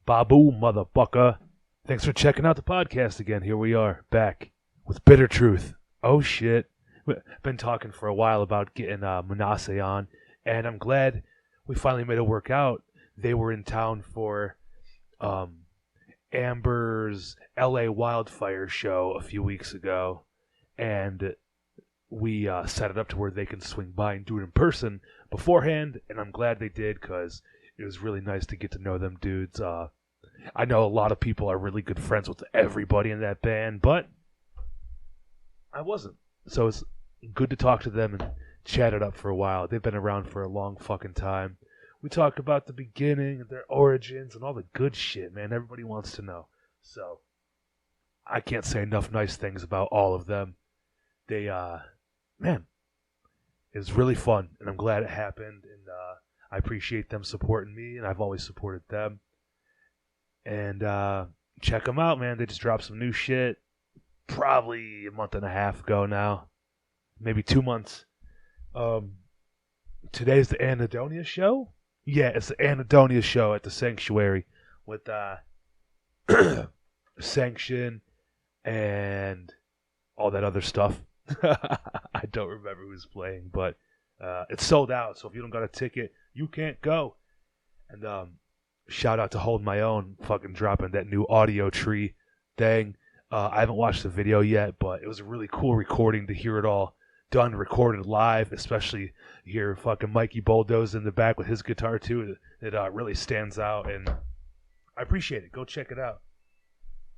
Babu, motherfucker. Thanks for checking out the podcast again. Here we are, back with Bitter Truth. Oh, shit. We've been talking for a while about getting Mnasse on, and I'm glad we finally made it work out. They were in town for Amber's LA Wildfire show a few weeks ago, and we set it up to where they can swing by and do it in person beforehand, and I'm glad they did because it was really nice to get to know them dudes. I know a lot of people are really good friends with everybody in that band, but I wasn't. So it's good to talk to them and chat it up for a while. They've been around for a long fucking time. We talked about the beginning and their origins and all the good shit, man. Everybody wants to know. So I can't say enough nice things about all of them. They, man, it was really fun, and I'm glad it happened, and I appreciate them supporting me, and I've always supported them. And check them out, man. They just dropped some new shit probably a month and a half ago now. Maybe 2 months. Today's the Anhedonia show? Yeah, it's the Anhedonia show at the Sanctuary with Sanction and all that other stuff. I don't remember who's playing, but it's sold out, so if you don't got a ticket, you can't go. And shout out to Hold My Own, fucking dropping that new audio tree thing. I haven't watched the video yet, but it was a really cool recording to hear it all done, recorded live, especially hear fucking Mikey Bulldoze in the back with his guitar too. It really stands out, and I appreciate it. Go check it out.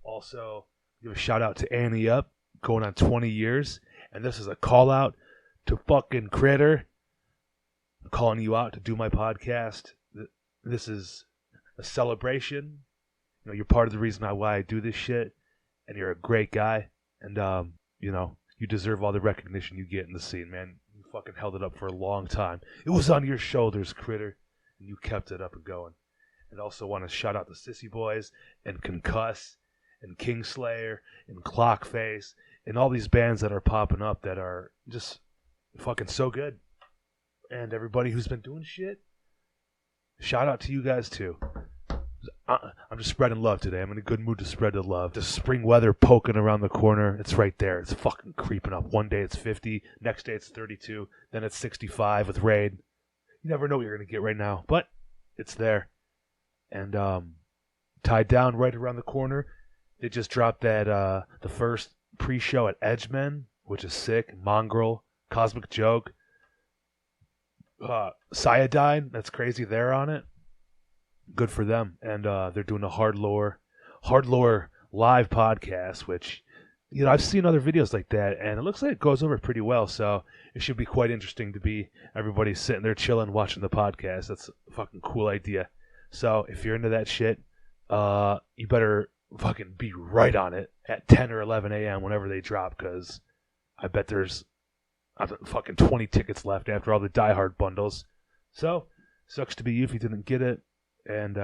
Also, give a shout out to Annie Up, going on 20 years, and this is a call out to fucking Critter. I'm calling you out to do my podcast. This is a celebration. You know, you're part of the reason why I do this shit, and you're a great guy, and you know, you deserve all the recognition you get in the scene, man. You fucking held it up for a long time. It was on your shoulders, Critter, and you kept it up and going. And also want to shout out the Sissy Boys and Concuss and Kingslayer and Clockface and all these bands that are popping up that are just fucking so good. And everybody who's been doing shit, shout out to you guys too. I'm just spreading love today. I'm in a good mood to spread the love. The spring weather poking around the corner. It's right there. It's fucking creeping up. One day it's 50. Next day it's 32. Then it's 65 with rain. You never know what you're going to get right now. But it's there. And Tied Down right around the corner. They just dropped that the first pre-show at Edgemen, which is sick. Mongrel. Cosmic Joke. Cyanide. That's crazy. They're on it. Good for them. And they're doing a Hard Lore live podcast, which, you know, I've seen other videos like that, and it looks like it goes over pretty well, so it should be quite interesting to be everybody sitting there chilling, watching the podcast. That's a fucking cool idea. So if you're into that shit, you better fucking be right on it at 10 or 11 a.m. whenever they drop, because I bet there's fucking 20 tickets left after all the Die Hard bundles. So, sucks to be you if you didn't get it. And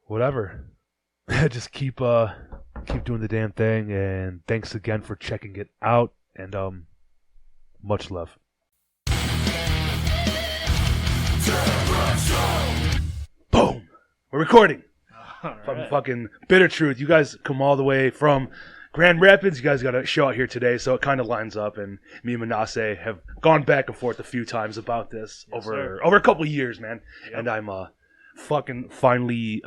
whatever, just keep doing the damn thing. And thanks again for checking it out. And much love. Boom, we're recording. From fucking Bitter Truth. You guys come all the way from Grand Rapids. You guys got a show out here today, so it kind of lines up. And me and Mnasse have gone back and forth a few times about this over a couple of years, man. Yep. And I'm fucking finally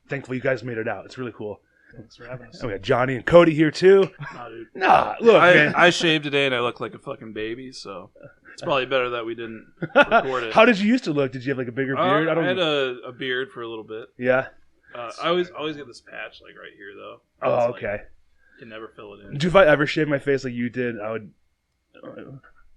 thankful you guys made it out. It's really cool. Thanks for having us. And we got Jonny and Cody here too. Nah, dude. Nah, look, man. I shaved today and I look like a fucking baby, so it's probably better that we didn't record it. How did you used to look? Did you have like a bigger beard? I had a beard for a little bit. Yeah. I always get this patch like right here though. Oh, okay. Like, can never fill it in. Dude, if I ever shaved my face like you did, I would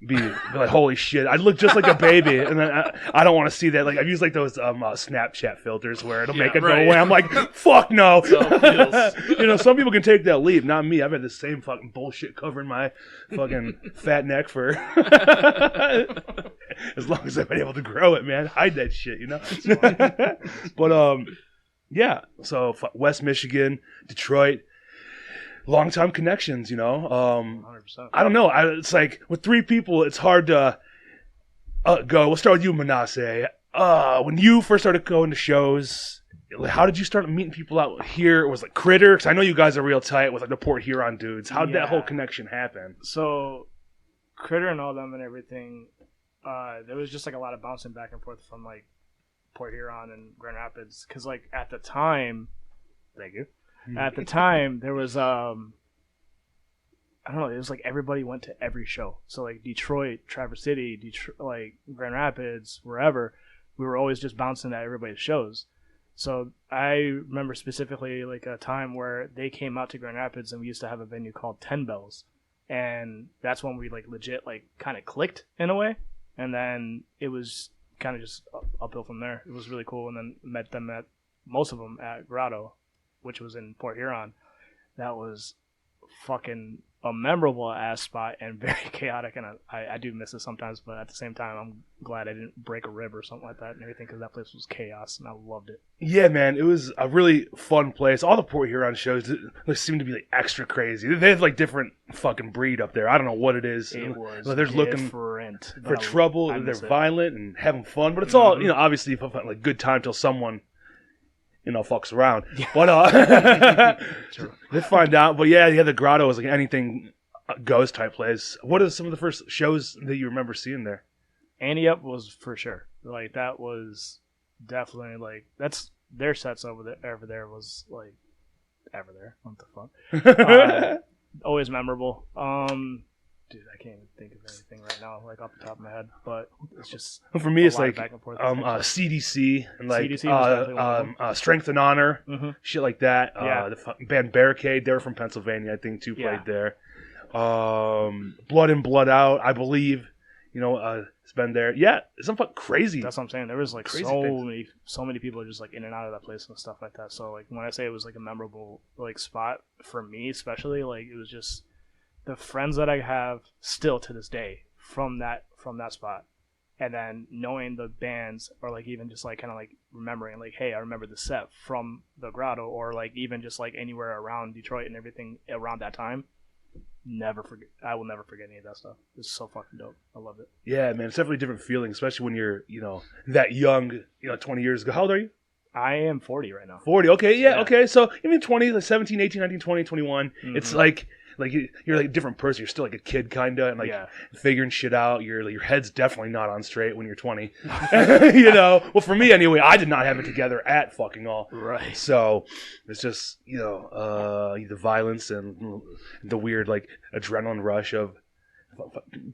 be like, holy shit, I'd look just like a baby. And then I don't want to see that. Like, I've used like those Snapchat filters where it'll make it go away. I'm like, fuck no. You know, some people can take that leap, not me. I've had the same fucking bullshit covering my fucking fat neck for as long as I've been able to grow it, man. Hide that shit, you know? But yeah, so West Michigan, Detroit, long-time connections, you know. 100%. I don't know. It's like with three people, it's hard to go. We'll start with you, Mnasse. when you first started going to shows, how did you start meeting people out here? It was like Critter, because I know you guys are real tight with like the Port Huron dudes. How did that whole connection happen? So, Critter and all them and everything, there was just like a lot of bouncing back and forth from like Port Huron and Grand Rapids, because like at the time, thank you. At the time, there was I don't know. It was like everybody went to every show. So like Detroit, Traverse City, like Grand Rapids, wherever, we were always just bouncing at everybody's shows. So I remember specifically like a time where they came out to Grand Rapids and we used to have a venue called 10 Bells, and that's when we like legit like kind of clicked in a way, and then it was kind of just uphill from there. It was really cool, and then met them at most of them at Grotto, which was in Port Huron. That was fucking a memorable ass spot and very chaotic, and I do miss it sometimes, but at the same time I'm glad I didn't break a rib or something like that and everything, because that place was chaos and I loved it. Yeah, man, it was a really fun place. All the Port Huron shows they seem to be like extra crazy. They have like different fucking breed up there. I don't know what it is. It was they're just looking different for trouble. They're violent and having fun, but it's all, you know, obviously like good time till someone, you know, fucks around. Yeah. But let's find out. But yeah, the Grotto was like anything goes type place. What are some of the first shows that you remember seeing there? Annie Up was for sure. Like that was definitely like that's their sets over there was like ever there. What the fuck? Always memorable. Dude, I can't even think of anything right now, like off the top of my head. But it's just for me, it's like CDC and like CDC Strength and Honor, shit like that. The band Barricade, they were from Pennsylvania, I think, too. Played there. Blood in, Blood Out, I believe. You know, it's been there. Yeah, it's some fucking crazy. That's what I'm saying. There was like so many people just like in and out of that place and stuff like that. So like when I say it was like a memorable like spot for me, especially, like it was just the friends that I have still to this day from that spot, and then knowing the bands, or like even just like kind of like remembering like, hey, I remember the set from the Grotto, or like even just like anywhere around Detroit and everything around that time. I will never forget any of that stuff. It's so fucking dope. I love it. Yeah, man, it's definitely a different feeling, especially when you're, you know, that young, you know, 20 years ago. How old are you? I am 40 right now. 40, okay, yeah. Okay. So even 20, like 17, 18, 19, 20, 21, it's like you're like a different person. You're still like a kid, kind of, and like figuring shit out. Your head's definitely not on straight when you're 20. You know? Well, for me anyway, I did not have it together at fucking all. Right. So it's just, you know, the violence and the weird like adrenaline rush of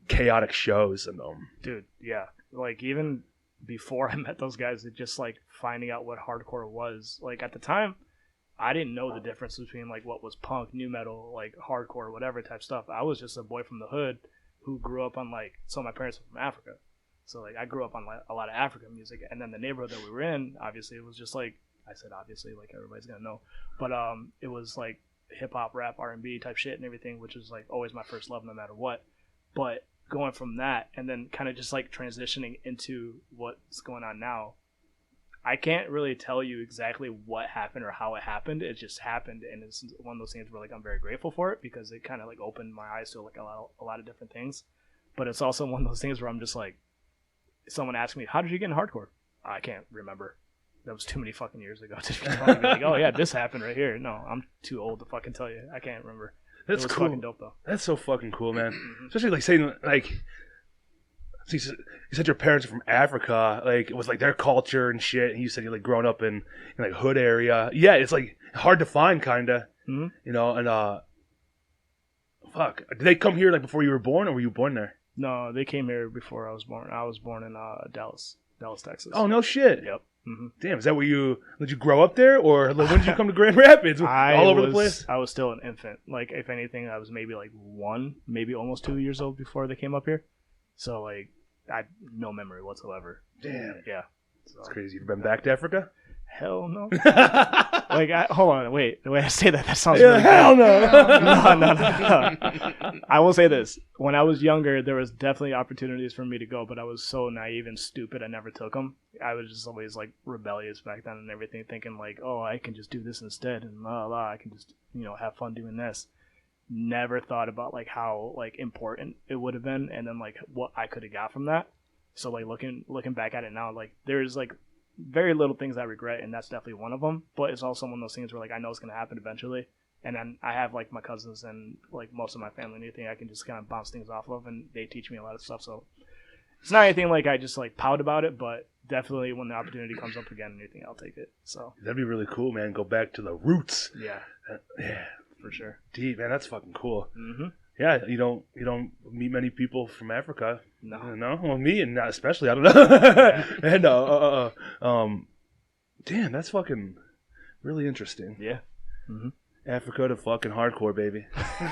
chaotic shows. And dude, yeah. Like even before I met those guys, it just like finding out what hardcore was. Like at the time, I didn't know the difference between like what was punk, new metal, like hardcore, whatever type stuff. I was just a boy from the hood who grew up on like, so my parents were from Africa. So like I grew up on like a lot of African music, and then the neighborhood that we were in, obviously it was just like, I said obviously, like everybody's gonna know, but it was like hip hop, rap, R&B type shit and everything, which was like always my first love no matter what. But going from that and then kind of just like transitioning into what's going on now, I can't really tell you exactly what happened or how it happened. It just happened, and it's one of those things where like I'm very grateful for it, because it kind of like opened my eyes to like a lot of different things. But it's also one of those things where I'm just like, someone asked me, how did you get in hardcore? I can't remember. That was too many fucking years ago to be like, oh yeah, this happened right here. No, I'm too old to fucking tell you. I can't remember. That's cool. Fucking dope though. That's so fucking cool, man. Especially like saying like, you said your parents are from Africa, like it was like their culture and shit, and you said you're like growing up in like hood area. Yeah, it's like hard to find, kinda. You know, and fuck, did they come here like before you were born, or were you born there? No, they came here before I was born. I was born in Dallas, Texas. Oh no shit. Yep. Damn, is that where did you grow up there, or like, when did you come to Grand Rapids? All over the place. I was still an infant. Like if anything, I was maybe like 1, maybe almost 2 years old before they came up here. So like, I had no memory whatsoever. Damn. Yeah. That's crazy. You've been back to Africa? Hell no. Like, hold on, wait. The way I say that sounds really hell bad. No. I will say this. When I was younger, there was definitely opportunities for me to go, but I was so naive and stupid, I never took them. I was just always, like, rebellious back then and everything, thinking, like, oh, I can just do this instead, and I can just, you know, have fun doing this. Never thought about, like, how, like, important it would have been, and then, like, what I could have got from that. So like looking back at it now, like there's like very little things I regret, and that's definitely one of them. But it's also one of those things where like I know it's gonna happen eventually, and then I have like my cousins and like most of my family and anything I can just kind of bounce things off of, and they teach me a lot of stuff. So it's not anything like I just like pout about it, but definitely when the opportunity comes up again and anything, I'll take it. So That'd be really cool, man. Go back to the roots. yeah, Yeah, for sure. deep, man. That's fucking cool. Mm-hmm. Yeah, you don't meet many people from Africa. No. Well, me and not especially. I don't know. And damn, that's fucking really interesting. Yeah. Mm-hmm. Africa to fucking hardcore, baby.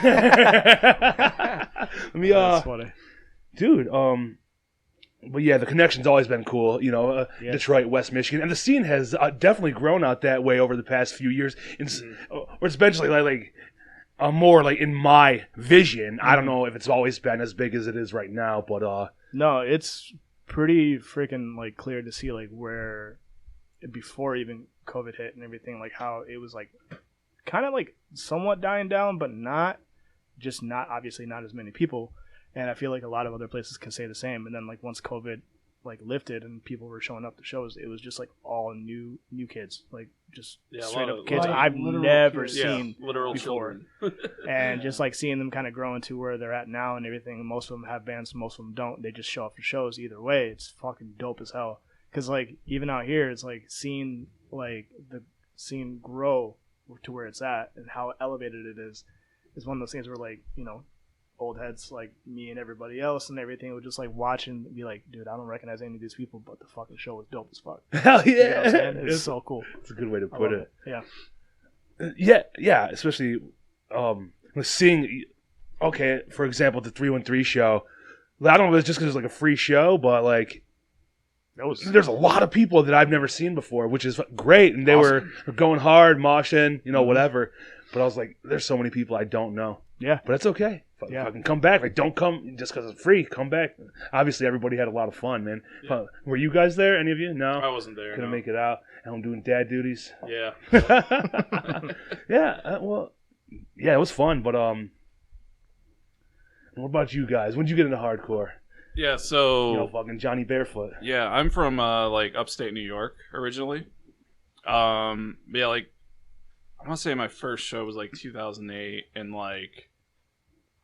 Let me That's funny. dude. But yeah, the connection's always been cool. You know, Yeah. Detroit, West Michigan, and the scene has definitely grown out that way over the past few years. Or it's eventually like more like in my vision. I don't know if it's always been as big as it is right now, but No, it's pretty freaking like clear to see like where before even COVID hit and everything, like how it was like kind of like somewhat dying down, but not obviously not as many people. And I feel like a lot of other places can say the same. And then like once COVID like lifted and people were showing up to shows, it was just like all new kids, like just straight up kids I've never seen literal before. children. And just like seeing them kind of grow into where they're at now and everything. Most of them have bands, most of them don't. They just show up for shows. Either way, it's fucking dope as hell. Because like even out here, it's like seeing like the scene grow to where it's at and how elevated it is one of those things where like, you know, old heads like me and everybody else and everything would just like watch and be like, dude, I don't recognize any of these people, but the fucking show was dope as fuck. hell yeah, You know what I'm saying? It's so cool. It's a good way to I put love it. Yeah. Yeah, especially seeing. Okay, for example, the 313 show. I don't know if it's just because it's like a free show, but like there's a lot of people that I've never seen before, which is great, and they were going hard, moshing, you know, whatever. But I was like, there's so many people I don't know. Yeah. But it's okay. Fucking come back. Like, don't come just because it's free. Come back. Obviously, everybody had a lot of fun, man. Yeah. Were you guys there? Any of you? No. I wasn't there. Couldn't no. make it out. And I'm doing dad duties. Yeah. Yeah. Well, yeah, it was fun. But what about you guys? When did you get into hardcore? Yeah. So. You know, fucking Johnny Barefoot. Yeah, I'm from like upstate New York originally. Yeah, like I want to say my first show was like 2008, and like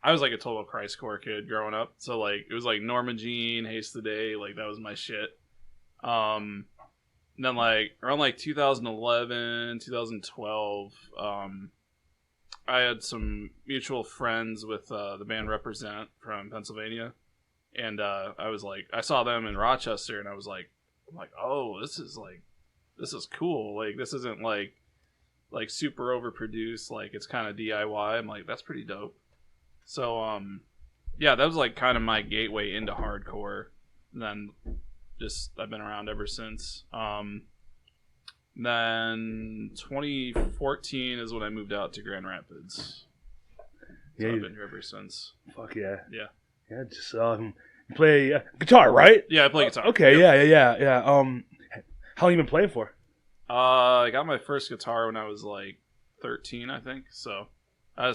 I was like a total Christcore kid growing up. So like it was like Norma Jean, Haste the Day, like that was my shit. And then like around like 2011, 2012, I had some mutual friends with the band Represent from Pennsylvania, and I was like, I saw them in Rochester, and I'm like, oh, this is cool. Like this isn't like super overproduced. Like it's kind of DIY. I'm like, that's pretty dope. So yeah, that was like kind of my gateway into hardcore. And then just I've been around ever since. Then 2014 is when I moved out to Grand Rapids. So I've been here ever since. Fuck yeah. Yeah. Yeah. Just you play guitar, right? Yeah, I play guitar. Okay. Yep. Yeah. How long you been playing for? I got my first guitar when I was like 13, I think. So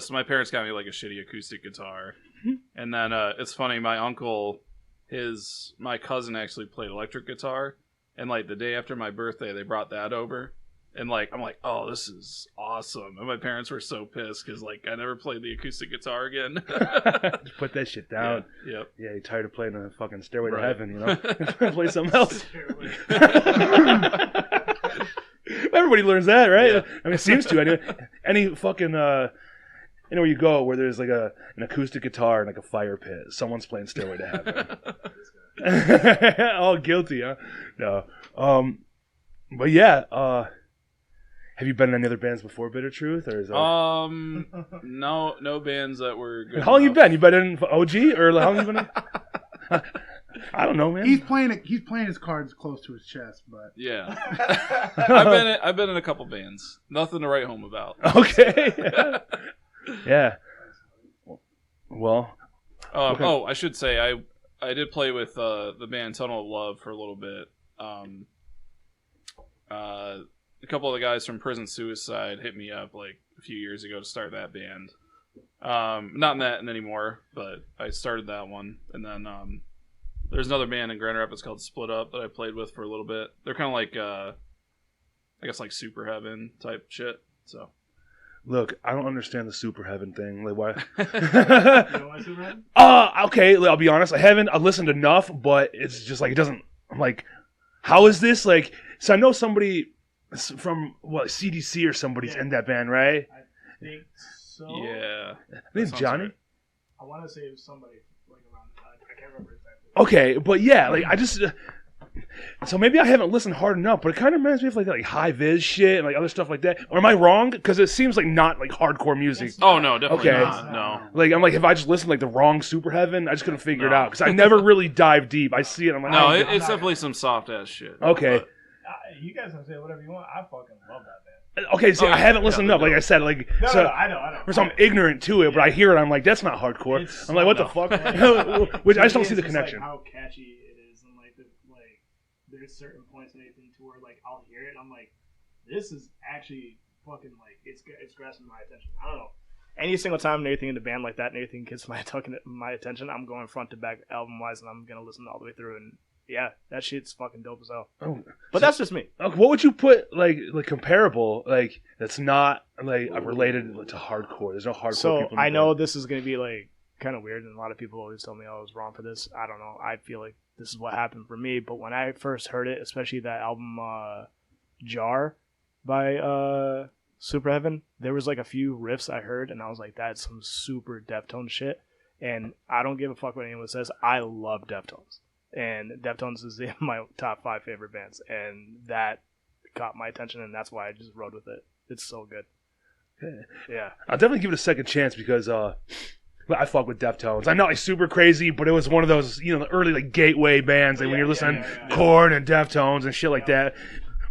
my parents got me like a shitty acoustic guitar. And then it's funny, my uncle, my cousin actually played electric guitar. And like the day after my birthday, they brought that over. And like I'm like, oh, this is awesome. And my parents were so pissed because like I never played the acoustic guitar again. Just put that shit down. Yeah, yep. Yeah, you're tired of playing a fucking Stairway to Right. Heaven, you know? Play something else. Everybody learns that, right? Yeah. I mean, it seems to. Anyway. Any fucking anywhere you go where there's like an acoustic guitar and like a fire pit, someone's playing Stairway to Heaven. All guilty, huh? No. But yeah, have you been in any other bands before Bitter Truth, or is that... No bands that were good. How long you enough. been? You been in OG, or how long you been in? I don't know, man. He's playing his cards close to his chest, but Yeah, I've been in a couple bands. Nothing to write home about. Okay. Yeah. Well. Okay. Oh, I should say I did play with the band Tunnel of Love for a little bit. A couple of the guys from Prison Suicide hit me up like a few years ago to start that band. Not in that anymore, but I started that one, and then There's another band in Grand Rapids called Split Up that I played with for a little bit. They're kind of like, I guess like Super Heaven type shit. So, Look, I don't understand the Super Heaven thing. Like, why? You know why Super Heaven? Okay. I'll be honest. I've listened enough, but it's just like it doesn't. I'm like, how is this like? So I know somebody from CDC or somebody's in that band, right? I think so. yeah. I think Johnny. right. I want to say it was somebody like around the time. I can't remember exactly. Okay, but yeah, like I just. So maybe I haven't listened hard enough, but it kind of reminds me of like high vis shit and like other stuff like that. Or am I wrong? Because it seems like not like hardcore music. Oh no, definitely Okay. not. No. Like I'm like, if I just listened like the wrong Super Heaven, I just couldn't figure it out because I never really dive deep. I see it, I'm like, No, oh, it's definitely some soft ass shit. okay. You guys can say whatever you want. I fucking love that band. Okay, see, Oh, yeah. I haven't listened Yeah, enough. Like I said, like No, so. I know. For some, I'm ignorant to it, but I hear it. I'm like, that's not hardcore. It's- I'm like, what the fuck? Which I just don't see the It's just, connection. Like, how catchy it is, and like there's certain points and everything to where like I'll hear it, and I'm like, this is actually fucking like it's grasping my attention. I don't know. Any single time anything in the band like that, and anything gets my attention, I'm going front to back album wise, and I'm gonna listen all the way through. And yeah, that shit's fucking dope as hell. Oh, But that's just me. what would you put like comparable like that's not like related to hardcore? There's no hardcore. So people in the I know band. this is gonna be like kind of weird, and a lot of people always tell me I was wrong for this. I don't know. I feel like this is what happened for me. But when I first heard it, especially that album Jar by Super Heaven, there was like a few riffs I heard, and I was like, that's some super Deftones shit. And I don't give a fuck what anyone says. I love Deftones, and Deftones is in my top 5 favorite bands, and that caught my attention, and that's why I just rode with it. It's so good. Yeah. I'll definitely give it a second chance because I fuck with Deftones. I'm not like super crazy, but it was one of those, the early like gateway bands. Like when you're listening to Korn and Deftones and shit like that.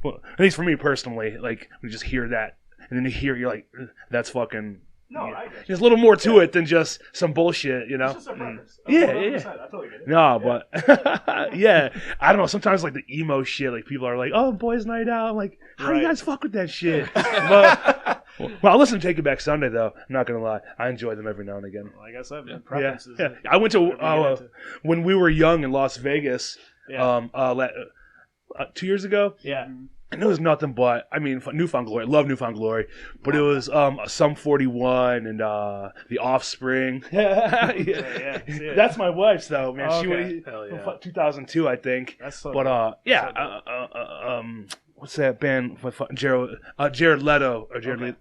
Well, at least for me personally, like when you just hear that and then you're like, that's fucking. No, I get you. There's a little more to it than just some bullshit, It's just a preference. Yeah. 100%. I totally get it. No, but yeah, I don't know. Sometimes like the emo shit, like people are like, "Oh, boys' night out." I'm like, how do you guys fuck with that shit? But well, I listen to Take It Back Sunday though. I'm not gonna lie, I enjoy them every now and again. Like I said, Yeah, preferences. yeah. I went to when we were young in Las Vegas. Yeah. 2 years ago. Yeah. And it was nothing but, Newfound Glory. I love Newfound Glory. But it was Sum 41 and The Offspring. Yeah. That's my wife's, though, man. Oh, She okay. Hell yeah. went 2002, I think. That's so But, what's that band? Jared Leto. Or Jared Leto.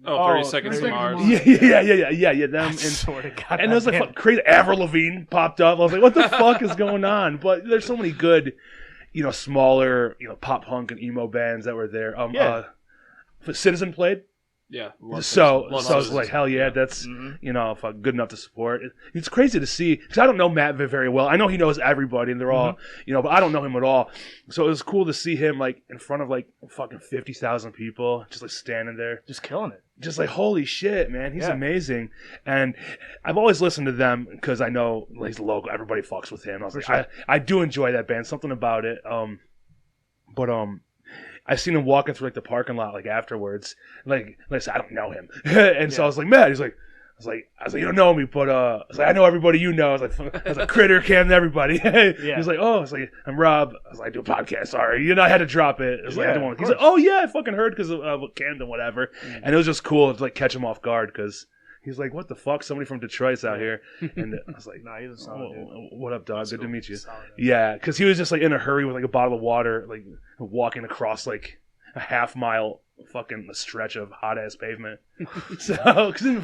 Oh, 30 Seconds to Mars. Yeah, them. I And, swear to God, and it was like fucking crazy. Avril Lavigne popped up. I was like, what the fuck is going on? But there's so many good, smaller, pop punk and emo bands that were there. Citizen played. Yeah. So I Love was like, hell yeah, that's Mhm. fucking good enough to support. It's crazy to see because I don't know Matt very well. I know he knows everybody, and they're all but I don't know him at all. So it was cool to see him like in front of like fucking 50,000 people, just like standing there, just killing it. just like holy shit, man, he's Yeah. amazing. And I've always listened to them because I know he's local. Everybody fucks with him. I was like, sure. I do enjoy that band. Something about it. But I seen him walking through like the parking lot like afterwards. Like I said, I don't know him, and so I was like, Matt. He's like, I was like, you don't know me, but I was like, I know everybody you know. I was like, Critter, Cam, everybody. Yeah. He's like, oh, I was like, I'm Rob. I was like, I do a podcast. Sorry, I had to drop it. It was like, I Yeah, didn't want. of He's like, oh yeah, I fucking heard because of Camden, whatever. And it was just cool to like catch him off guard because. He's like, what the fuck? Somebody from Detroit's out here. And I was like, Nah, he's a solid dude. what up, dog? Good to meet you. Solid dude. Yeah, because he was just like in a hurry with like a bottle of water, like walking across like a half-mile fucking stretch of hot-ass pavement. So, because it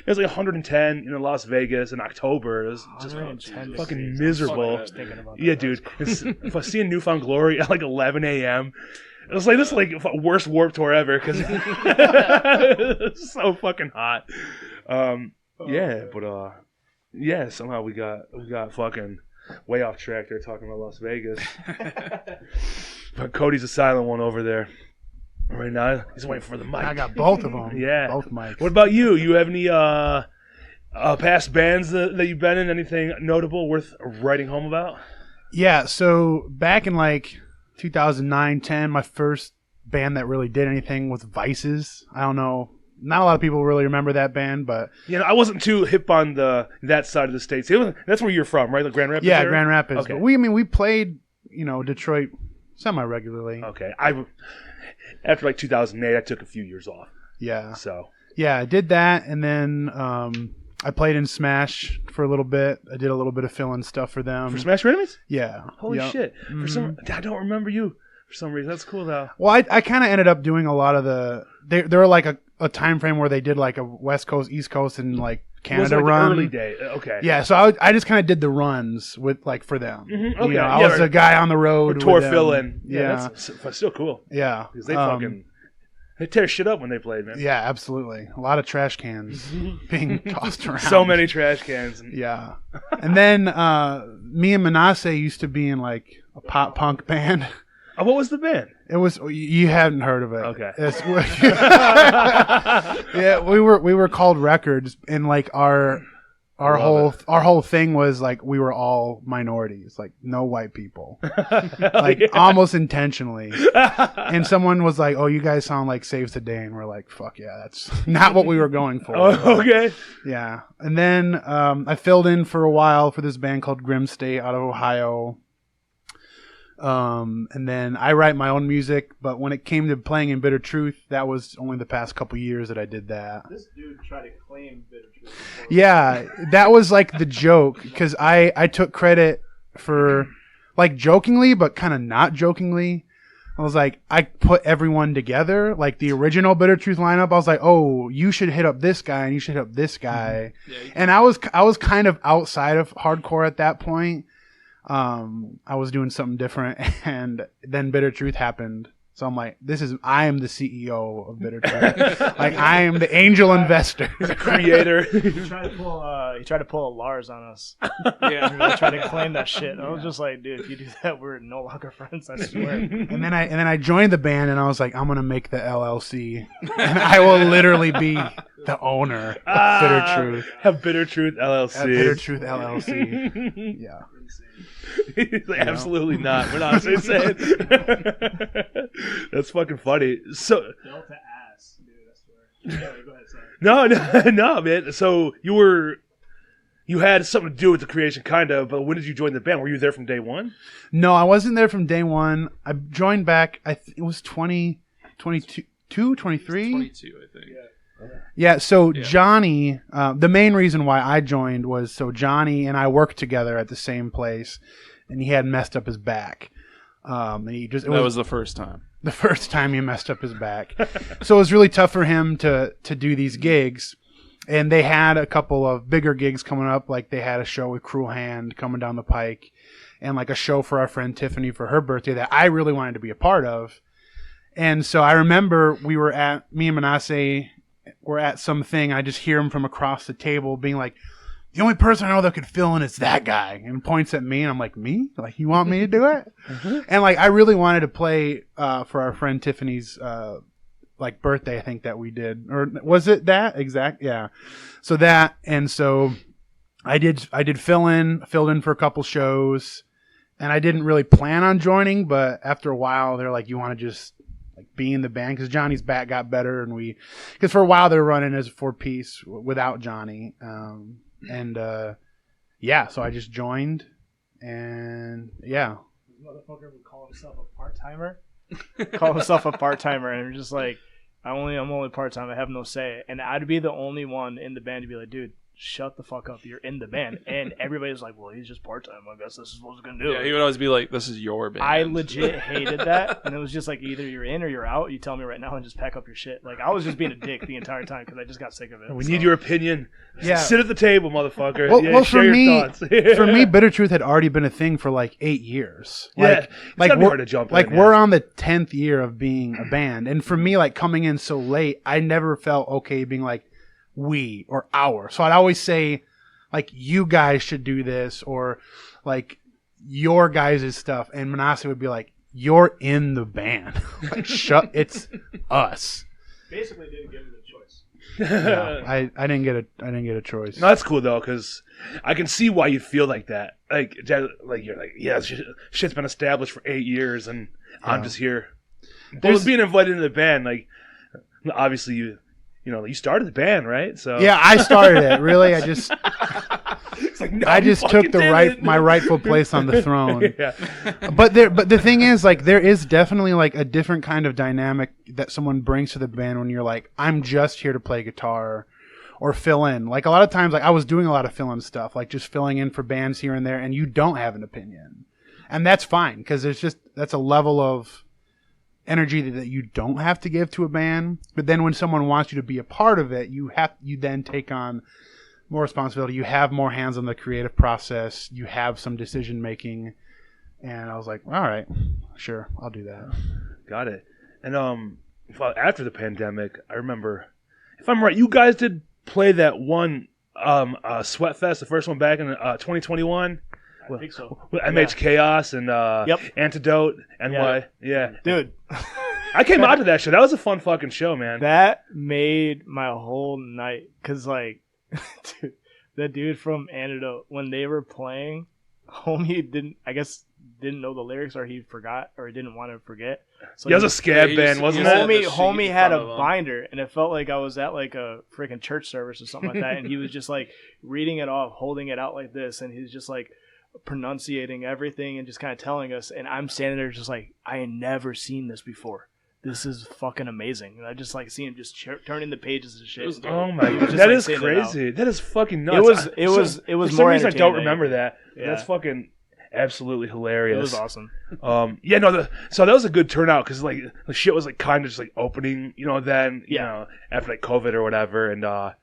was like 110 in Las Vegas in October. It was just 110 fucking degrees. miserable. I was thinking about that. Yeah, dude. If I see a Newfound Glory at like 11 a.m., it was like this is like worst Warped Tour ever because it's so fucking hot. Yeah, somehow we got fucking way off track there talking about Las Vegas. But Cody's a silent one over there right now. He's waiting for the mic. I got both of them. Yeah. Both mics. What about you? You have any past bands that you've been in? Anything notable worth writing home about? Yeah, so back in like 2009, 10, my first band that really did anything was Vices. I don't know not a lot of people really remember that band, but I wasn't too hip on that side of the states. That's where you're from, right? The Grand Rapids. yeah, area? Grand Rapids. Okay. But we played, Detroit semi-regularly. Okay. After like 2008, I took a few years off. Yeah. So. Yeah, I did that, and then I played in Smash for a little bit. I did a little bit of fill-in stuff for them. For Smash Your Enemies? Yeah. Holy Yep. shit! I don't remember you for some reason. That's cool though. Well, I kind of ended up doing a lot of there were like a time frame where they did like a West Coast, East Coast, and like Canada it was like run. The early day. Okay. Yeah, so I just kind of did the runs with for them. Mm-hmm. Okay. I was a guy on the road. Tour with them. fill-in. Yeah, that's still cool. Yeah, Because they tear shit up when they played, man. Yeah, absolutely. A lot of trash cans being tossed around. So many trash cans. Yeah. And then me and Mnasse used to be in like a pop punk band. Oh, what was the band? It was you hadn't heard of it. Okay. Yeah, we were called Records, and like our whole thing was like we were all minorities, like no white people, like almost intentionally. And someone was like, "Oh, you guys sound like Saves the Day," and we're like, "Fuck yeah, that's not what we were going for." Oh, okay. Yeah, and then I filled in for a while for this band called Grim State out of Ohio. And then I write my own music, but when it came to playing in Bitter Truth, that was only the past couple years that I did that. This dude tried to claim Bitter Truth. Yeah, that was like the joke, because I took credit for, like, jokingly, but kind of not jokingly. I was like, I put everyone together, like the original Bitter Truth lineup. I was like, oh, you should hit up this guy and you should hit up this guy. Mm-hmm. And I was kind of outside of hardcore at that point. I was doing something different, and then Bitter Truth happened. So I'm like, I am the CEO of Bitter Truth. Like, I am the angel investor. The creator. He tried to pull a Lars on us. Yeah, he tried to claim that shit. I was just like, dude, if you do that, we're no longer friends, I swear. And then I joined the band, and I was like, I'm gonna make the LLC, and I will literally be the owner of Bitter Truth. Have Bitter Truth LLC. Bitter Truth LLC. Yeah. He's like, absolutely not. We're not saying. That's fucking funny. So Delta ass, dude. I swear. Yeah, go ahead, sorry. no, man. So you had something to do with the creation, kind of. But when did you join the band? Were you there from day one? No, I wasn't there from day one. I joined back. It was 22, 23? 22, I think. Yeah, so Jonny, the main reason why I joined was so Jonny and I worked together at the same place, and he had messed up his back. That was the first time. The first time he messed up his back. So it was really tough for him to do these gigs. And they had a couple of bigger gigs coming up, like they had a show with Cruel Hand coming down the pike, and like a show for our friend Tiffany for her birthday that I really wanted to be a part of. And so I remember me and Mnasse were at something. I just hear him from across the table being like, the only person I know that could fill in is that guy, and points at me, and I'm like, me? Like, you want me to do it? Mm-hmm. And like, I really wanted to play for our friend Tiffany's like birthday, I think that we did, or was it that exact? Yeah. So I did filled in for a couple shows, and I didn't really plan on joining, but after a while, they're like, you want to just like be in the band, because Johnny's back got better, and because for a while they were running as a 4-piece without Jonny, so I just joined, and yeah. This motherfucker would call himself a part-timer. And I'm just like, I'm only part-time. I have no say, and I'd be the only one in the band to be like, dude, shut the fuck up. You're in the band. And everybody's like, well, he's just part-time. I guess this is what he's going to do. Yeah, he would always be like, this is your band. I legit hated that. And it was just like, either you're in or you're out. You tell me right now and just pack up your shit. Like, I was just being a dick the entire time because I just got sick of it. We need your opinion. Yeah. Sit at the table, motherfucker. Well, share your thoughts. For me, Bitter Truth had already been a thing for like 8 years. It's gotta be hard to jump in, we're on the 10th year of being a band. And for me, like coming in so late, I never felt okay being like, we or our. So I'd always say, like, you guys should do this, or like your guys' stuff, and Mnasse would be like, you're in the band. Like, it's us. Basically didn't give him the choice. Yeah, I didn't get a choice. No, that's cool though, because I can see why you feel like that. Like you're like, yeah, shit's been established for 8 years, and I'm just here. Being invited into the band, like, obviously you started the band, right? So Yeah, I started it. Really, I just it's like, no, I you just fucking took the did it. my rightful place on the throne. Yeah. But the thing is, like, there is definitely like a different kind of dynamic that someone brings to the band when you're like, I'm just here to play guitar or fill in. Like a lot of times, like I was doing a lot of fill-in stuff, like just filling in for bands here and there, and you don't have an opinion, and that's fine because that's a level of energy that you don't have to give to a band. But then when someone wants you to be a part of it, you then take on more responsibility. You have more hands on the creative process. You have some decision making. And I was like, all right, sure, I'll do that. Got it. And after the pandemic, I remember, if I'm right, you guys did play that one Sweatfest, the first one back in 2021. I think so. With MH Chaos and Antidote, NY. Yeah. Dude. I came out to that show. That was a fun fucking show, man. That made my whole night. Because, like, dude, the dude from Antidote, when they were playing, homie didn't know the lyrics, or he forgot, or he didn't want to forget. So it was a scab band, wasn't it? Homie had a binder, and it felt like I was at like a freaking church service or something like that, and he was just like reading it off, holding it out like this, and he's just like pronunciating everything and just kind of telling us, and I'm standing there just like, I had never seen this before. This is fucking amazing. And I just like seeing him just turning the pages and shit. Oh my god, that is crazy. That is fucking nuts. It was for some more reason I don't remember that. Yeah. That's fucking absolutely hilarious. It was awesome. So that was a good turnout because like the shit was like kind of just like opening, then after like COVID or whatever, and I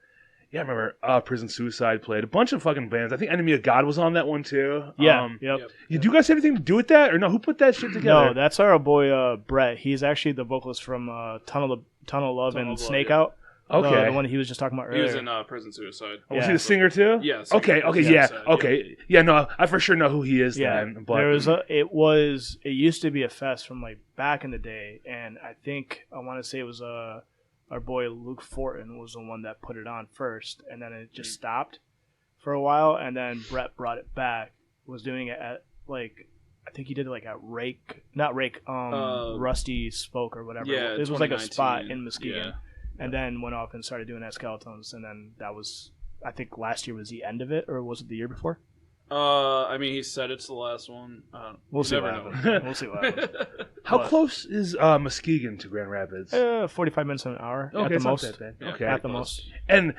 remember Prison Suicide played a bunch of fucking bands. I think Enemy of God was on that one too. Yeah. Do you guys have anything to do with that, or no? Who put that shit together? No, that's our boy Brett. He's actually the vocalist from Tunnel of Love and Snake Out. Okay, the one he was just talking about earlier. He was in Prison Suicide. Was he the singer too? Yes. Okay. Yeah. No, I for sure know who he is. Yeah. Then, but it used to be a fest from like back in the day, and I want to say it was our boy Luke Fortin was the one that put it on first, and then it just stopped for a while, and then Brett brought it back. Was doing it at like, I think he did it like at Rusty Spoke or whatever. Yeah, it was like a spot in Muskegon. Yeah. And then went off and started doing that Skeletons, and then that was, I think last year was the end of it, or was it the year before? I mean, he said it's the last one. We'll see what happens. We'll see what happens. How close is Muskegon to Grand Rapids? 45 minutes an hour at the it's most. not that bad. Yeah, Okay, at the most. And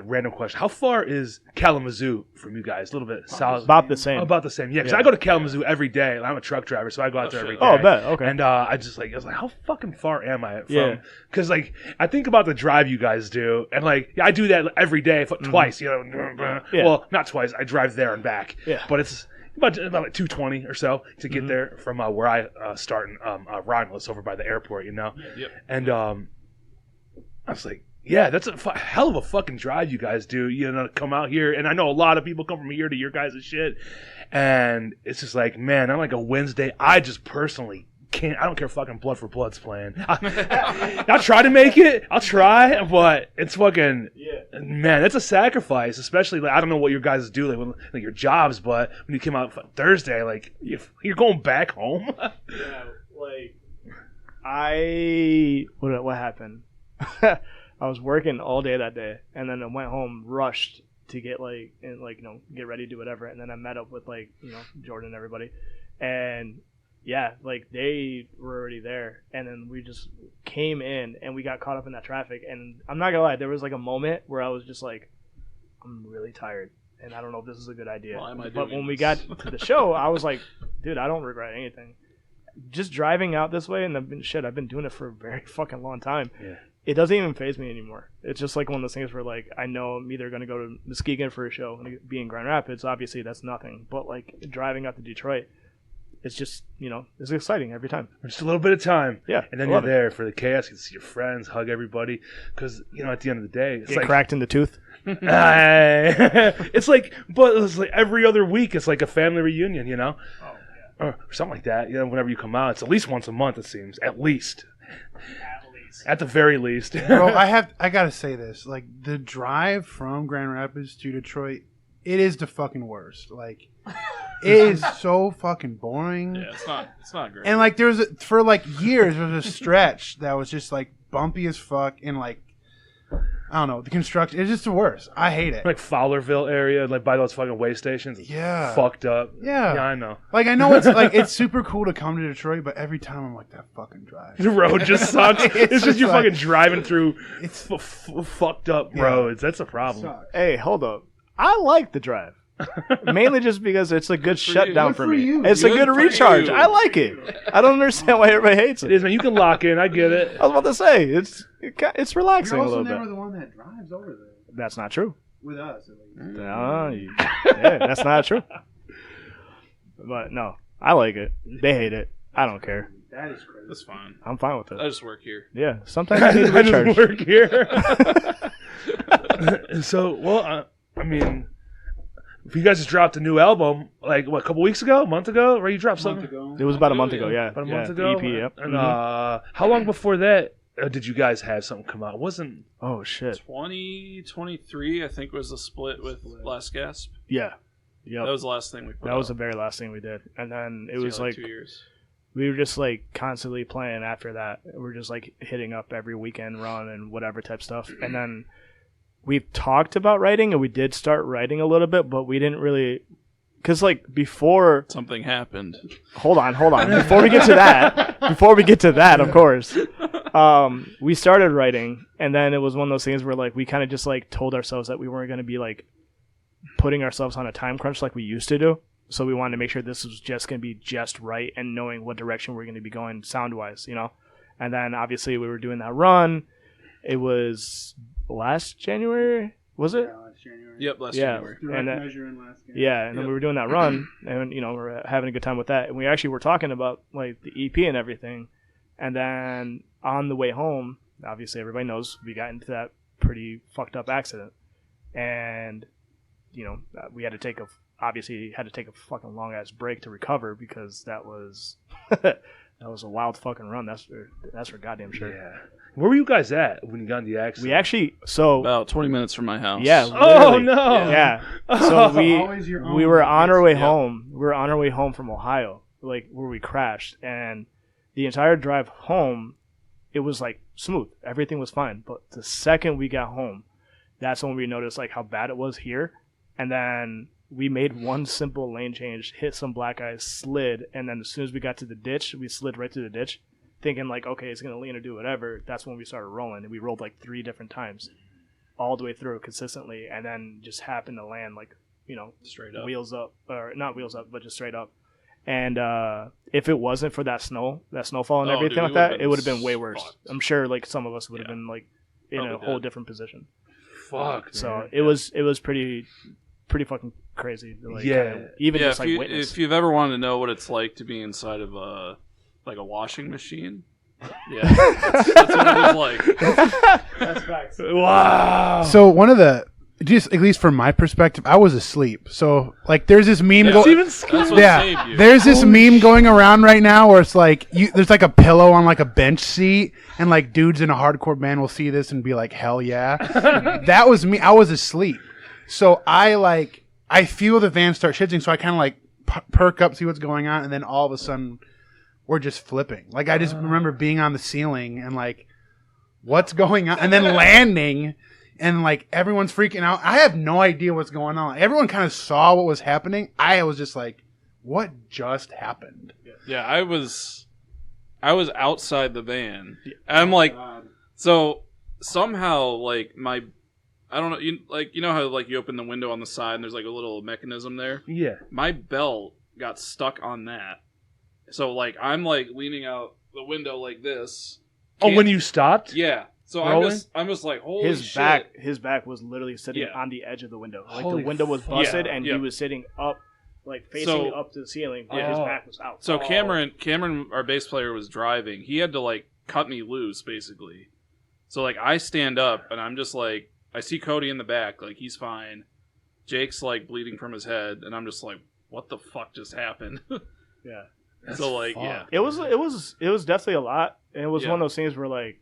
random question: how far is Kalamazoo from you guys? A little bit south. About the same. About the same. Yeah, because I go to Kalamazoo every day. I'm a truck driver, so I go out there every day. Oh, I bet. Okay. And I was like, how fucking far am I from? Yeah. Because like I think about the drive you guys do, and like I do that every day, twice. Yeah. Well, not twice. I drive there and back. Yeah. But it's about like 220 or so to get there from where I start in Romulus over by the airport. Yep. And I was like, yeah, that's a hell of a fucking drive you guys do, to come out here. And I know a lot of people come from here to your guys' shit. And it's just like, man, on like a Wednesday, I just personally can't. I don't care if fucking Blood for Blood's playing. I'll try to make it. I'll try, but it's fucking, man, it's a sacrifice. Especially, like, I don't know what your guys do, like your jobs, but when you came out Thursday, like, you're going back home. Yeah, like, what happened? I was working all day that day, and then I went home rushed to get get ready to do whatever, and then I met up with Jordan and everybody, and they were already there, and then we just came in and we got caught up in that traffic, and I'm not gonna lie, there was like a moment where I was just like, I'm really tired, and I don't know if this is a good idea. But when we got to the show, I was like, dude, I don't regret anything. Just driving out this way, and I've been doing it for a very fucking long time. Yeah. It doesn't even faze me anymore. It's just like one of those things where, like, I know I'm either going to go to Muskegon for a show and be in Grand Rapids. Obviously, that's nothing. But, like, driving out to Detroit, it's just, it's exciting every time. Just a little bit of time. Yeah. And then you're there for the chaos. You can see your friends, hug everybody. Because, at the end of the day, it's Get cracked in the tooth. it's like every other week, it's like a family reunion, Oh, yeah. or something like that. Whenever you come out, it's at least once a month. It seems at least. At the very least. Bro, I gotta say this. Like, the drive from Grand Rapids to Detroit, it is the fucking worst. Like, it is so fucking boring. Yeah, it's not great. And like, for years there was a stretch that was just like bumpy as fuck, and like I don't know. The construction, it's just the worst. I hate it. Like Fowlerville area, like by those fucking way stations. It's Yeah. fucked up. Yeah. Yeah, I know. Like, I know it's like it's super cool to come to Detroit, but every time I'm like, that fucking drive. The road just sucks. It's just you like- fucking driving through It's fucked up Yeah. roads. That's a problem. sucks. Hey, hold up. I like the drive. Mainly just because it's a good shutdown Good for for me. you. It's a Good good for recharge. you. I like it. I don't understand why everybody hates It it. is, man. You can lock in. I get it. I was about to say it's You're relaxing a also little never bit. the one that drives over there. That's not true. With us, at least. Yeah, that's not true. But no, I like it. They hate it. I don't care. That is crazy. That's fine. I'm fine with I it. just work here. Yeah, sometimes I need to I just recharge. work here. So, well, I mean, if you guys just dropped a new album, like, what, a couple weeks ago? A month ago? Right? You dropped something? It was about a month ago. Yeah, About a yeah, month ago? EP. Yep. And Mhm. how long before that did you guys have something come out? It wasn't... Oh shit. 2023, I think, was the split with Last Gasp. Yeah. Yep. That was the last thing we put That was out. the very last thing we did, and then it So, was like 2 years. we were just like constantly playing after that. We're just like hitting up every weekend run and whatever type stuff. And then we've talked about writing, and we did start writing a little bit, but we didn't really, because like before. Something happened. Hold on. Before we get to that, of course, we started writing, and then it was one of those things where like we kind of just like told ourselves that we weren't going to be like putting ourselves on a time crunch like we used to do. So we wanted to make sure this was just going to be just right and knowing what direction we're going to be going sound-wise, you know? And then obviously we were doing that run. It was last January, was it? Last January. Yep, last Yeah. January. Direct And, measure in last game. Yeah, and then we were doing that run, and, you know, we're having a good time with that. And we actually were talking about, like, the EP and everything. And then on the way home, obviously everybody knows we got into that pretty fucked up accident. And, you know, we had to take a fucking long ass break to recover because that was that was a wild fucking run. That's for goddamn sure. Yeah. Where were you guys at when you got in the accident? We actually About 20 minutes from my house. yeah. Oh, literally. no. Yeah. So Always your own we were on our way Yep. home. We were on our way home from Ohio, like where we crashed, and the entire drive home, it was like smooth. Everything was fine. But the second we got home, that's when we noticed like how bad it was here, and then we made one simple lane change, hit some black ice, slid, and then as soon as we got to the ditch, we slid right to the ditch, thinking like, okay, it's gonna lean or do whatever. That's when we started rolling, and we rolled like 3 different times, all the way through consistently, and then just happened to land like, you know, Straight up. wheels up, or not wheels up, but just straight up. And if it wasn't for that snowfall and Oh, everything dude, like we that, would've it would have been way worse. fucked. I'm sure like some of us would have Yeah. been like in Probably a whole dead. different position. Fuck, So man. it was pretty fucking crazy. To, like, Yeah. kinda even Yeah, just like witness. if you've ever wanted to know what it's like to be inside of a washing machine, yeah, that's what it was like. That's facts. Wow. So one of the, just at least from my perspective, I was asleep. So like, there's this meme Yeah. going. It's even That's what Yeah, saved you. there's this meme going around right now where it's like there's like a pillow on like a bench seat, and like dudes in a hardcore band will see this and be like, "Hell yeah!" That was me. I was asleep, so I feel the van start shifting, so I kind of like perk up, see what's going on, and then all of a sudden we're just flipping. Like I just remember being on the ceiling and like, what's going on, and then landing. And, like, everyone's freaking out. I have no idea what's going on. Everyone kind of saw what was happening. I was just like, what just happened? Yeah, I was outside the van. I'm like, so somehow like I don't know, you know how like you open the window on the side and there's like a little mechanism there. Yeah. My belt got stuck on that, so like I'm like leaning out the window like this. Oh, when you stopped? Yeah. So Rolling? I'm just like, holy His shit. his back was literally sitting Yeah. on the edge of the window. Like Holy the window was fuck. busted, Yeah, and yeah. he was sitting up, like facing So- up to the ceiling. But Yeah. his back was out. So Cameron, our bass player, was driving. He had to like cut me loose, basically. So like I stand up and I'm just like, I see Cody in the back, like he's fine. Jake's like bleeding from his head, and I'm just like, what the fuck just happened? Yeah. So like, fucked. yeah, It was definitely a lot, and it was Yeah. one of those things where like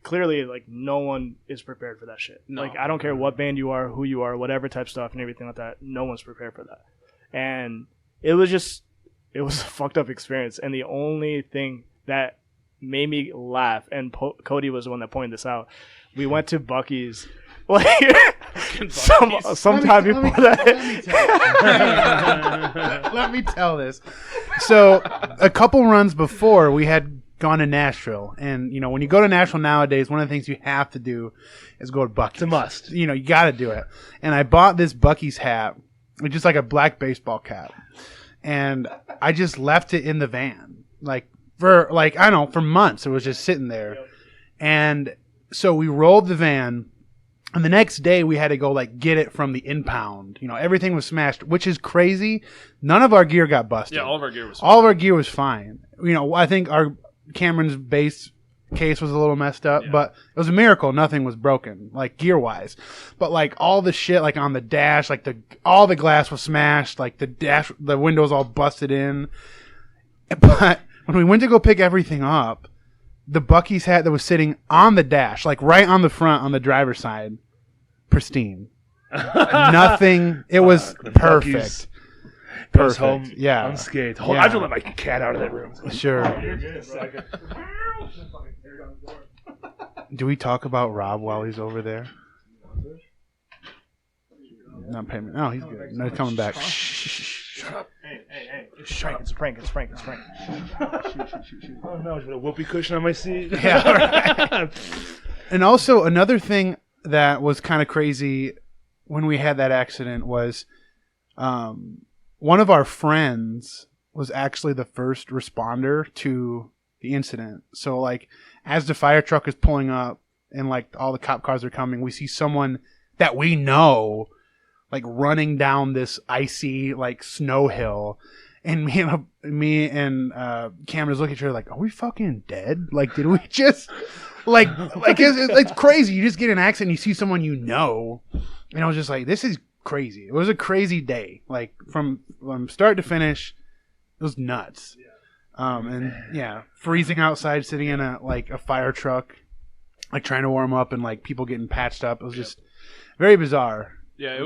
clearly like no one is prepared for that shit. No. Like I don't care what band you are, who you are, whatever type stuff and everything like that. No one's prepared for that, and it was a fucked up experience. And the only thing that made me laugh, and Cody was the one that pointed this out. We went to Buc-ee's. Like sometime before that. Let me tell this. So a couple runs before, we had gone to Nashville, and when you go to Nashville nowadays, one of the things you have to do is go to Buc-ee's. It's a must. You got to do it. And I bought this Buc-ee's hat, just like a black baseball cap, and I just left it in the van, for months. It was just sitting there, and so we rolled the van. And the next day we had to go get it from the impound. Everything was smashed, which is crazy. None of our gear got busted. Yeah, all of our gear was fine. All of our gear was fine. I think our Cameron's bass case was a little messed up, but it was a miracle nothing was broken, gear wise. But all the shit on the dash, all the glass was smashed, the windows all busted in. But when we went to go pick everything up, the Buc-ee's hat that was sitting on the dash, right on the front on the driver's side, pristine. Nothing. It was perfect. Goes home Yeah. unscathed. Yeah. I have to let my cat out of that room. Sure. Do we talk about Rob while he's over there? Not paying me. No, he's good. No, he's coming back. Shut up. Hey. It's Frank. Oh no, there's a whoopee cushion on my seat. Yeah. Right. And also another thing that was kind of crazy when we had that accident was one of our friends was actually the first responder to the incident. So as the fire truck is pulling up and all the cop cars are coming, we see someone that we know running down this icy snow hill, and me and Cameron's looking at each other are we fucking dead? Did we just it's crazy. You just get in an accident, and you see someone and I was just this is crazy. It was a crazy day, from start to finish. It was nuts. Freezing outside, sitting in a fire truck, trying to warm up, and people getting patched up. It was just very bizarre. Yeah, it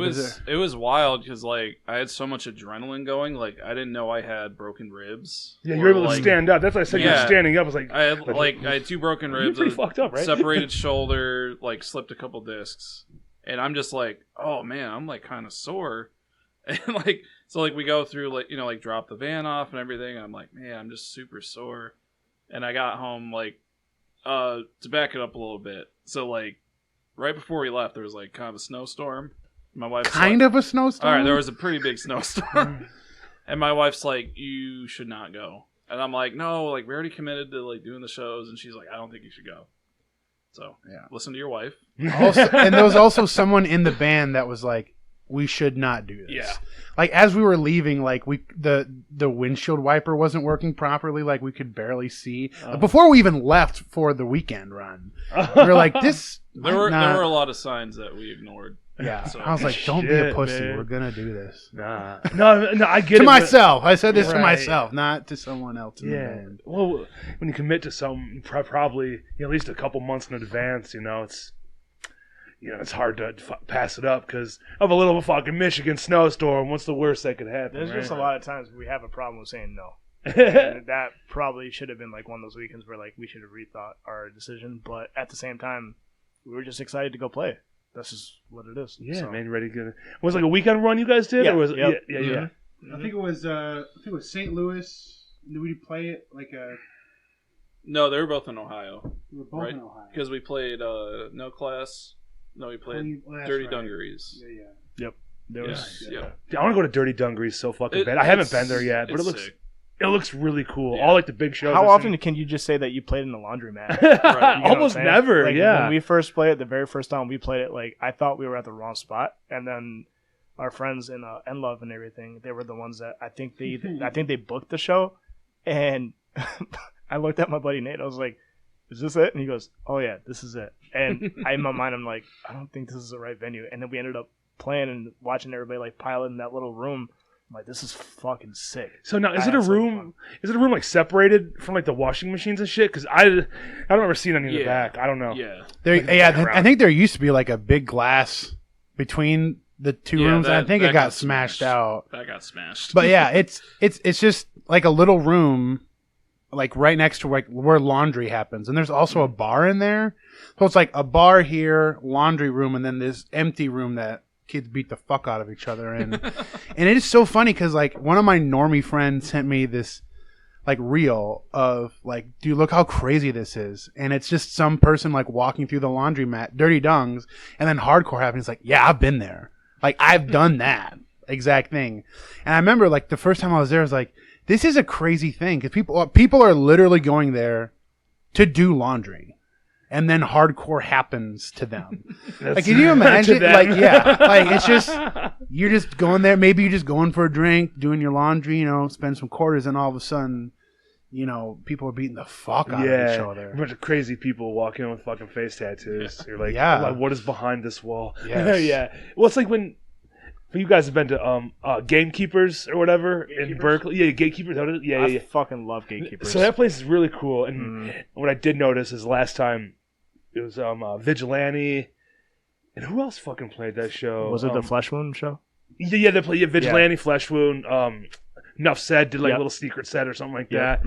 was wild because I had so much adrenaline going. I didn't know I had broken ribs. Yeah, you were able to stand up. That's why I said you were standing up. I was I had 2 broken ribs. You're pretty fucked up, right? Separated shoulder, slipped a couple discs, and I'm just oh man, I'm kind of sore, and so we go through drop the van off and everything, and I'm man, I'm just super sore, and I got home to back it up a little bit. So right before we left, there was kind of a snowstorm. My wife's kind of a snowstorm. All right, there was a pretty big snowstorm, and my wife's you should not go, and I'm no, we already committed to doing the shows, and she's I don't think you should go. So listen to your wife. Also, and there was also someone in the band that was we should not do this. Yeah. As we were leaving, the windshield wiper wasn't working properly. We could barely see before we even left for the weekend run. We were this. There were a lot of signs that we ignored. Yeah, so. I was don't be a pussy. Man. We're gonna do this. No, I get to it. Myself, I said this to Right. myself, not to someone else in the band. Well, when you commit to something, probably at least a couple months in advance, it's hard to pass it up because of a little fucking Michigan snowstorm. What's the worst that could happen? There's right? just a lot of times we have a problem with saying no. And that probably should have been one of those weekends where we should have rethought our decision, but at the same time, we were just excited to go play. That's just what it is. Yeah, so. man, you ready to get? Was it a weekend run you guys did? Yeah, Or was it? yep. Yeah. Mm-hmm. I think it was St. Louis. Did we play it No, they were both in Ohio. We were both right? in Ohio. Because we played No Class. No, we played Dirty Dungarees. Yeah. There was, Yeah. I want to go to Dirty Dungarees so fucking bad. I haven't been there yet, but it looks really cool. Yeah. All the big shows. How often can you just say that you played in the laundromat? Right. Almost never. When we first played it, the very first time we played it, I thought we were at the wrong spot, and then our friends in Love and everything, they were the ones that I think they booked the show, and I looked at my buddy Nate. I was like, "Is this it?" And he goes, "Oh yeah, this is it." And in my mind, I'm like, "I don't think this is the right venue." And then we ended up playing and watching everybody pile in that little room. I'm this is fucking sick. So now, is it a room? Is it a room separated from the washing machines and shit? Because I don't remember seeing any in the back. I don't know. Yeah. I think there used to be a big glass between the two rooms. I think it got smashed out. That got smashed. But yeah, it's just a little room like right next to where laundry happens, and there's also a bar in there. So it's like a bar here, laundry room, and then this empty room that kids beat the fuck out of each other in. And it is so funny because like one of my normie friends sent me this like reel of like, dude, look how crazy this is, and it's just some person like walking through the laundromat, dirty dungs, and then hardcore happens. It's like, yeah, I've been there, like I've done that exact thing. And I remember like the first time I was there, I was like, this is a crazy thing because people are literally going there to do laundry, and then hardcore happens to them. Like, can you imagine? Like, yeah, like it's just you're just going there. Maybe you're just going for a drink, doing your laundry, spend some quarters, and all of a sudden, people are beating the fuck out of each other. A bunch of crazy people walking in with fucking face tattoos. You're like, what is behind this wall? Yes. Yeah. Well, it's like when you guys have been to Gamekeepers or whatever in Berkeley. Yeah, Gatekeepers. I fucking love Gatekeepers. So that place is really cool. And what I did notice is last time it was Vigilante. And who else fucking played that show? Was it the Flesh Wound show? Yeah, they played Vigilante, Flesh Wound. Enough Said did like a little secret set or something like that.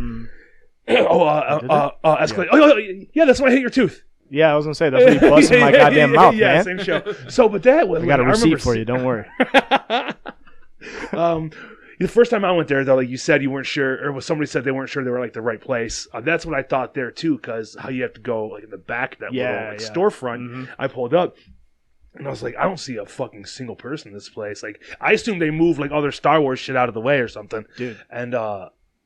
Escalade. Oh, yeah, that's when I hit your tooth. Yeah, I was gonna say that's when you busted my goddamn mouth, man. Yeah, same show. So, but that was I got a receipt for you. Don't worry. The first time I went there, though, like you said, you weren't sure, or somebody said they weren't sure they were like the right place. That's what I thought there too, because how you have to go like in the back of that little storefront. Mm-hmm. I pulled up. And I was like, I don't see a fucking single person in this place. Like, I assume they moved like other Star Wars shit out of the way or something. Dude. And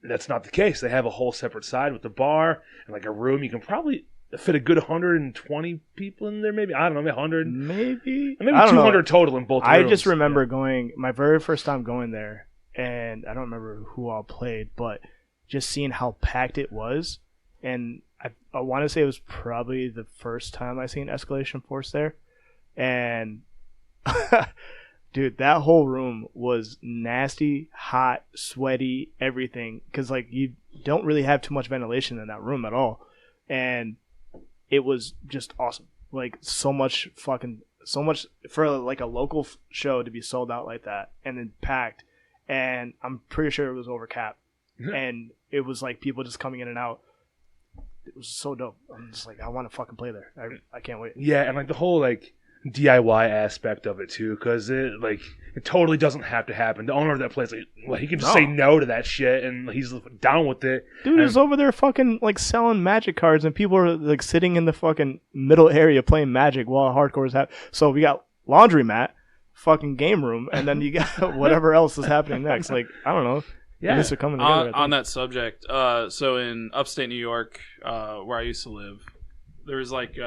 that's not the case. They have a whole separate side with the bar and like a room. You can probably fit a good 120 people in there, maybe. I don't know, maybe 100. Maybe 200 total in both rooms. I just remember going, my very first time going there, and I don't remember who all played, but just seeing how packed it was. And I want to say it was probably the first time I seen Escalation Force there. And dude, that whole room was nasty, hot, sweaty, everything. Because like you don't really have too much ventilation in that room at all, and it was just awesome. Like so much for like a local show to be sold out like that and then packed. And I'm pretty sure it was over cap, and it was like people just coming in and out. It was so dope. I'm just like, I want to fucking play there. I can't wait. Yeah, and like the whole like DIY aspect of it too, because it totally doesn't have to happen. The owner of that place, like he can just say no to that shit, and he's down with it. Dude is over there fucking like selling Magic cards, and people are like sitting in the fucking middle area playing Magic while hardcore is happening. So we got laundromat, fucking game room, and then you got whatever else is happening next. Like I don't know. Yeah. These are coming together. On that subject, so in upstate New York, where I used to live, there was like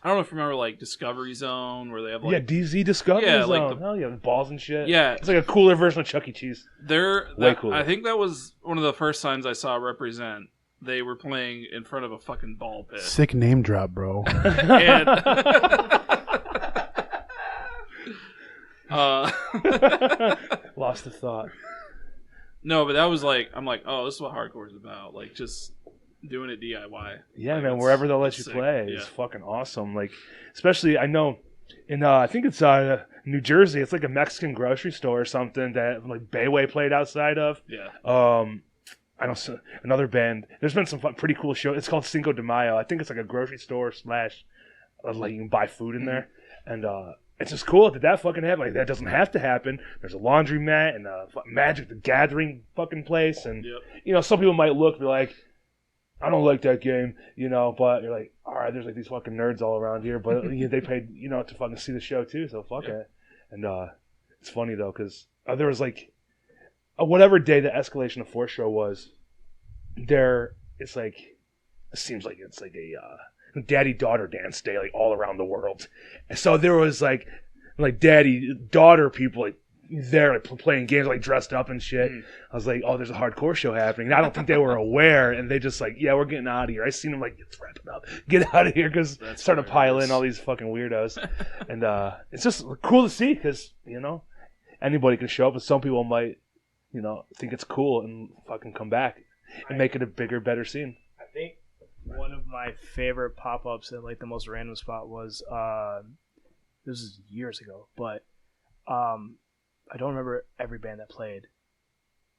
I don't know if you remember like Discovery Zone where they have like DZ Discovery Zone. Like the balls and shit. Yeah, it's like a cooler version of Chuck E. Cheese. Way cooler. I think that was one of the first times I saw Represent. They were playing in front of a fucking ball pit. Sick name drop, bro. And lost the thought. No, but that was like, I'm like, oh, this is what hardcore is about. Like, just doing it DIY. Yeah, like, man, wherever they'll let you play is fucking awesome. Like, especially, I know, in, I think it's New Jersey, it's like a Mexican grocery store or something that, like, Bayway played outside of. Yeah. I know another band. There's been some pretty cool shows. It's called Cinco de Mayo. I think it's like a grocery store / like you can buy food in there. And, it's just cool that fucking happened. Like, that doesn't have to happen. There's a laundromat and Magic the Gathering fucking place. And, some people might look and be like, I don't like that game, but you're like, all right, there's like these fucking nerds all around here. But they paid, to fucking see the show too. So fuck it. And it's funny though, because there was like, whatever day the Escalation of Force show was, it seems like it's like a daddy-daughter dance day, like all around the world. And so there was like daddy-daughter people like there like playing games, like dressed up and shit. I was like, oh, there's a hardcore show happening. And I don't think they were aware, and they just like, yeah, we're getting out of here. I seen them like, it's wrapping up, get out of here, because starting to pile in all these fucking weirdos. And it's just cool to see, because anybody can show up, and some people might think it's cool and fucking come back and make it a bigger, better scene. I think one of my favorite pop-ups at like the most random spot was this is years ago, but I don't remember every band that played.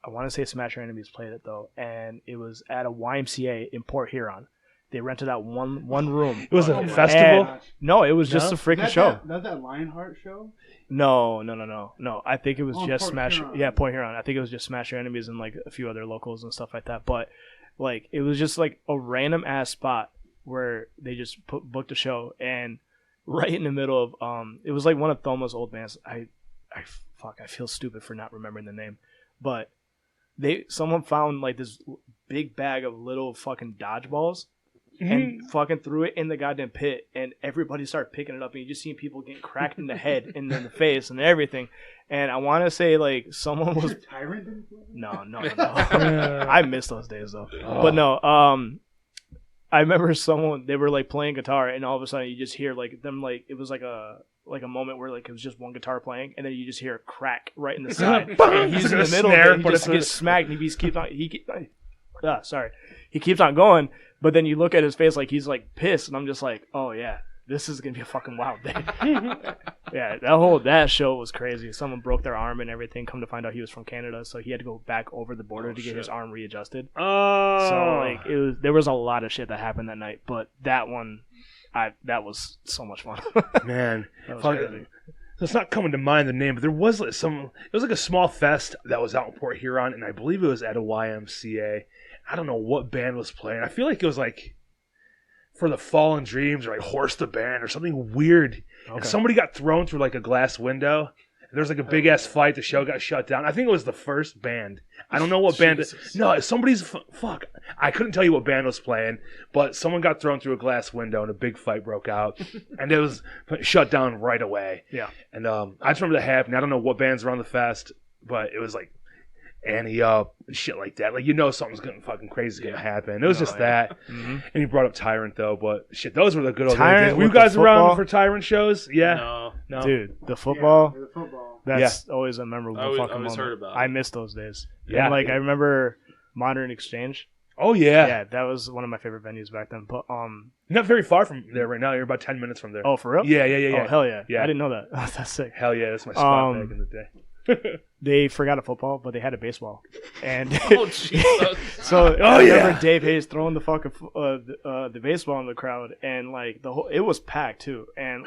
I want to say Smash Your Enemies played it though, and it was at a YMCA in Port Huron. They rented out one room. It was a festival? No, it was just a freaking show. That's that Lionheart show? No. I think it was just Port Smash. Huron. Yeah, Port Huron. I think it was just Smash Your Enemies and like a few other locals and stuff like that. But like, it was just like a random ass spot where they just booked a show, and right in the middle of it was like one of Thoma's old bands. I feel stupid for not remembering the name, but someone found like this big bag of little fucking dodgeballs. And fucking threw it in the goddamn pit, and everybody started picking it up, and you just seeing people getting cracked in the head and in the face and everything. And I want to say like someone was Tyrant. no. I miss those days though. But no, I remember they were like playing guitar, and all of a sudden you just hear like them like it was like a moment where like it was just one guitar playing, and then you just hear a crack right in the side, and he's in the middle, and he just gets smacked, and he keeps on going. But then you look at his face like he's like pissed, and I'm just like, oh yeah, this is gonna be a fucking wild day. Yeah, that show was crazy. Someone broke their arm and everything. Come to find out he was from Canada, so he had to go back over the border to get his arm readjusted. Oh, so like there was a lot of shit that happened that night, but that one, that was so much fun. Man, that was crazy. It's not coming to mind the name, but there was like it was like a small fest that was out in Port Huron, and I believe it was at a YMCA. I don't know what band was playing. I feel like it was like For the Fallen Dreams or like Horse the Band or something weird. Okay. And somebody got thrown through like a glass window. And there was like a big ass fight. The show got shut down. I think it was the first band. I don't know what band. No, somebody's fuck. I couldn't tell you what band was playing, but someone got thrown through a glass window and a big fight broke out, and it was shut down right away. Yeah. And I just remember that happening. I don't know what bands were on the fest, but it was like Annie Up, shit like that. Like, something's fucking crazy gonna happen. It was that. Mm-hmm. And you brought up Tyrant though, but shit, those were the good old days. Were you guys around for Tyrant shows? Yeah. No. Dude, the football. Yeah, the football. That's always a memorable fucking moment. Heard about it. I miss those days. Yeah. And, I remember Modern Exchange. Oh yeah. Yeah, that was one of my favorite venues back then. But you're not very far from there right now. You're about 10 minutes from there. Oh, for real? Yeah. Oh, hell yeah. Yeah. I didn't know that. That's sick. Hell yeah, that's my spot back in the day. They forgot a football, but they had a baseball, and oh Jesus! So I remember Dave Hayes throwing the fucking the baseball in the crowd, and it was packed too, and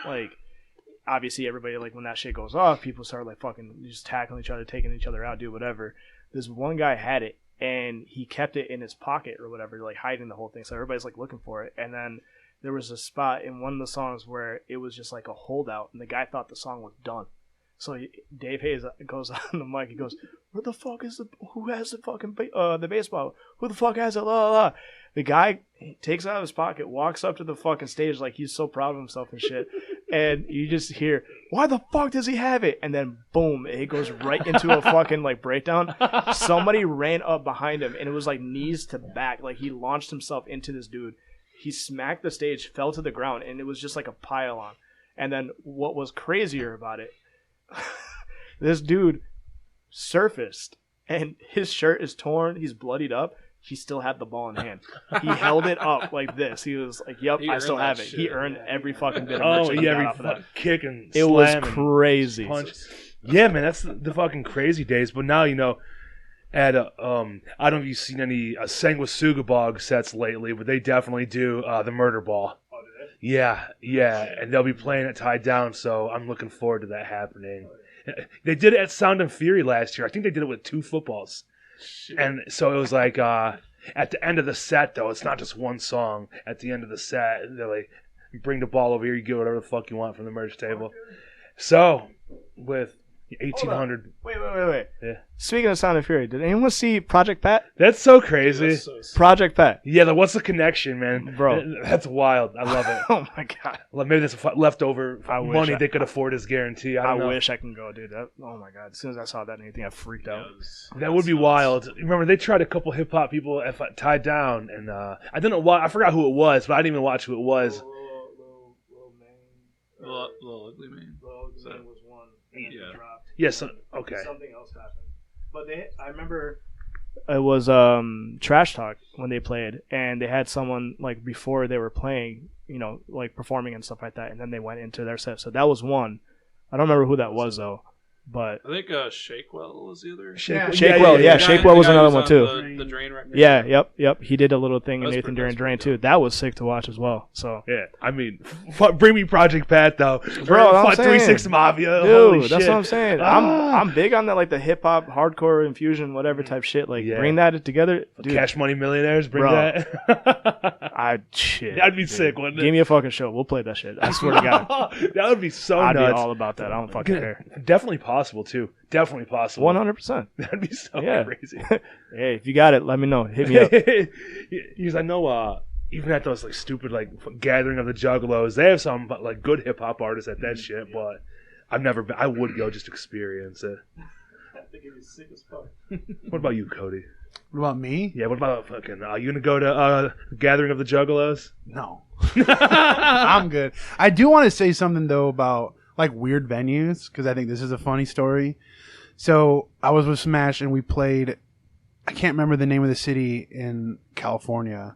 obviously everybody when that shit goes off, people start fucking just tackling each other, taking each other out, do whatever. This one guy had it, and he kept it in his pocket or whatever, hiding the whole thing. So everybody's looking for it, and then there was a spot in one of the songs where it was just a holdout, and the guy thought the song was done. So Dave Hayes goes on the mic. He goes, "Where the fuck is who has the fucking the baseball? Who the fuck has it?" La, la, la. The guy takes it out of his pocket, walks up to the fucking stage like he's so proud of himself and shit. And you just hear, "Why the fuck does he have it?" And then boom, it goes right into a fucking breakdown. Somebody ran up behind him, and it was knees to back. He launched himself into this dude. He smacked the stage, fell to the ground, and it was just a pile on. And then what was crazier about it? This dude surfaced, and his shirt is torn. He's bloodied up. He still had the ball in hand. He held it up like this. He was like, "Yep, I still have it." He earned every fucking bit of merch. Every kick and it was crazy. Punch. Yeah, man, that's the fucking crazy days. But now at I don't know if you've seen any Sanguisugabog sets lately, but they definitely do the Murder Ball. Yeah, and they'll be playing it tied down, so I'm looking forward to that happening. They did it at Sound and Fury last year. I think they did it with 2 footballs. Shit. And so it was at the end of the set, though, it's not just one song. At the end of the set, they're you bring the ball over here, you get whatever the fuck you want from the merch table. So, with 1,800... Wait. Yeah. Speaking of Sound and Fury, did anyone see Project Pat? That's so crazy. Project Pat. Yeah, what's the connection, man? Bro. That's wild. I love it. Oh, my God. Maybe that's leftover money they could afford as guarantee. I wish I can go, dude. Oh, my God. As soon as I saw that and anything, I freaked out. That would be wild. Remember, they tried a couple hip-hop people tied down, and I don't know why. I forgot who it was, but I didn't even watch who it was. Little Ugly Man. Little Ugly Man was one. Yeah. Yes. Okay. Something else happened, but I remember it was Trash Talk when they played, and they had someone before they were playing, performing and stuff like that, and then they went into their set. So that was one. I don't remember who that was though, But I think Shakewell was the other. Shakewell, The guy- Shakewell was the guy another who's one on too. The Drain record. Yeah, yep. He did a little thing in That's Nathan pretty- Duran that's Drain pretty too. That was sick to watch as well. So Yeah, I mean, bring me Project Pat though. Bro, I'm Fuck saying. 3-6 Mafia. Holy dude, that's shit. what I'm saying. I'm big on that, like the hip hop, hardcore infusion, whatever type shit. Like Yeah. bring that together, dude. Cash Money Millionaires, bring Bro. that. Shit. That'd be dude. sick, wouldn't it? Give me a fucking show. We'll play that shit. I swear to God. That would be so I'd nuts. be all about that. I don't fucking care. Definitely possible too. Definitely possible. 100%. That'd be so Yeah. crazy. Hey, if you got it, let me know. Hit me up. Because I know, even at those like stupid like gathering of the Juggalos, they have some like good hip hop artists at that shit. But I've never been. I would go just to experience it. I think it'd be sick as fuck. What about you, Cody? What about me? Yeah. What about fucking? You gonna go to gathering of the Juggalos? No. I'm good. I do want to say something though about like weird venues because I think this is a funny story. So I was with Smash and we played. I can't remember the name of the city in California,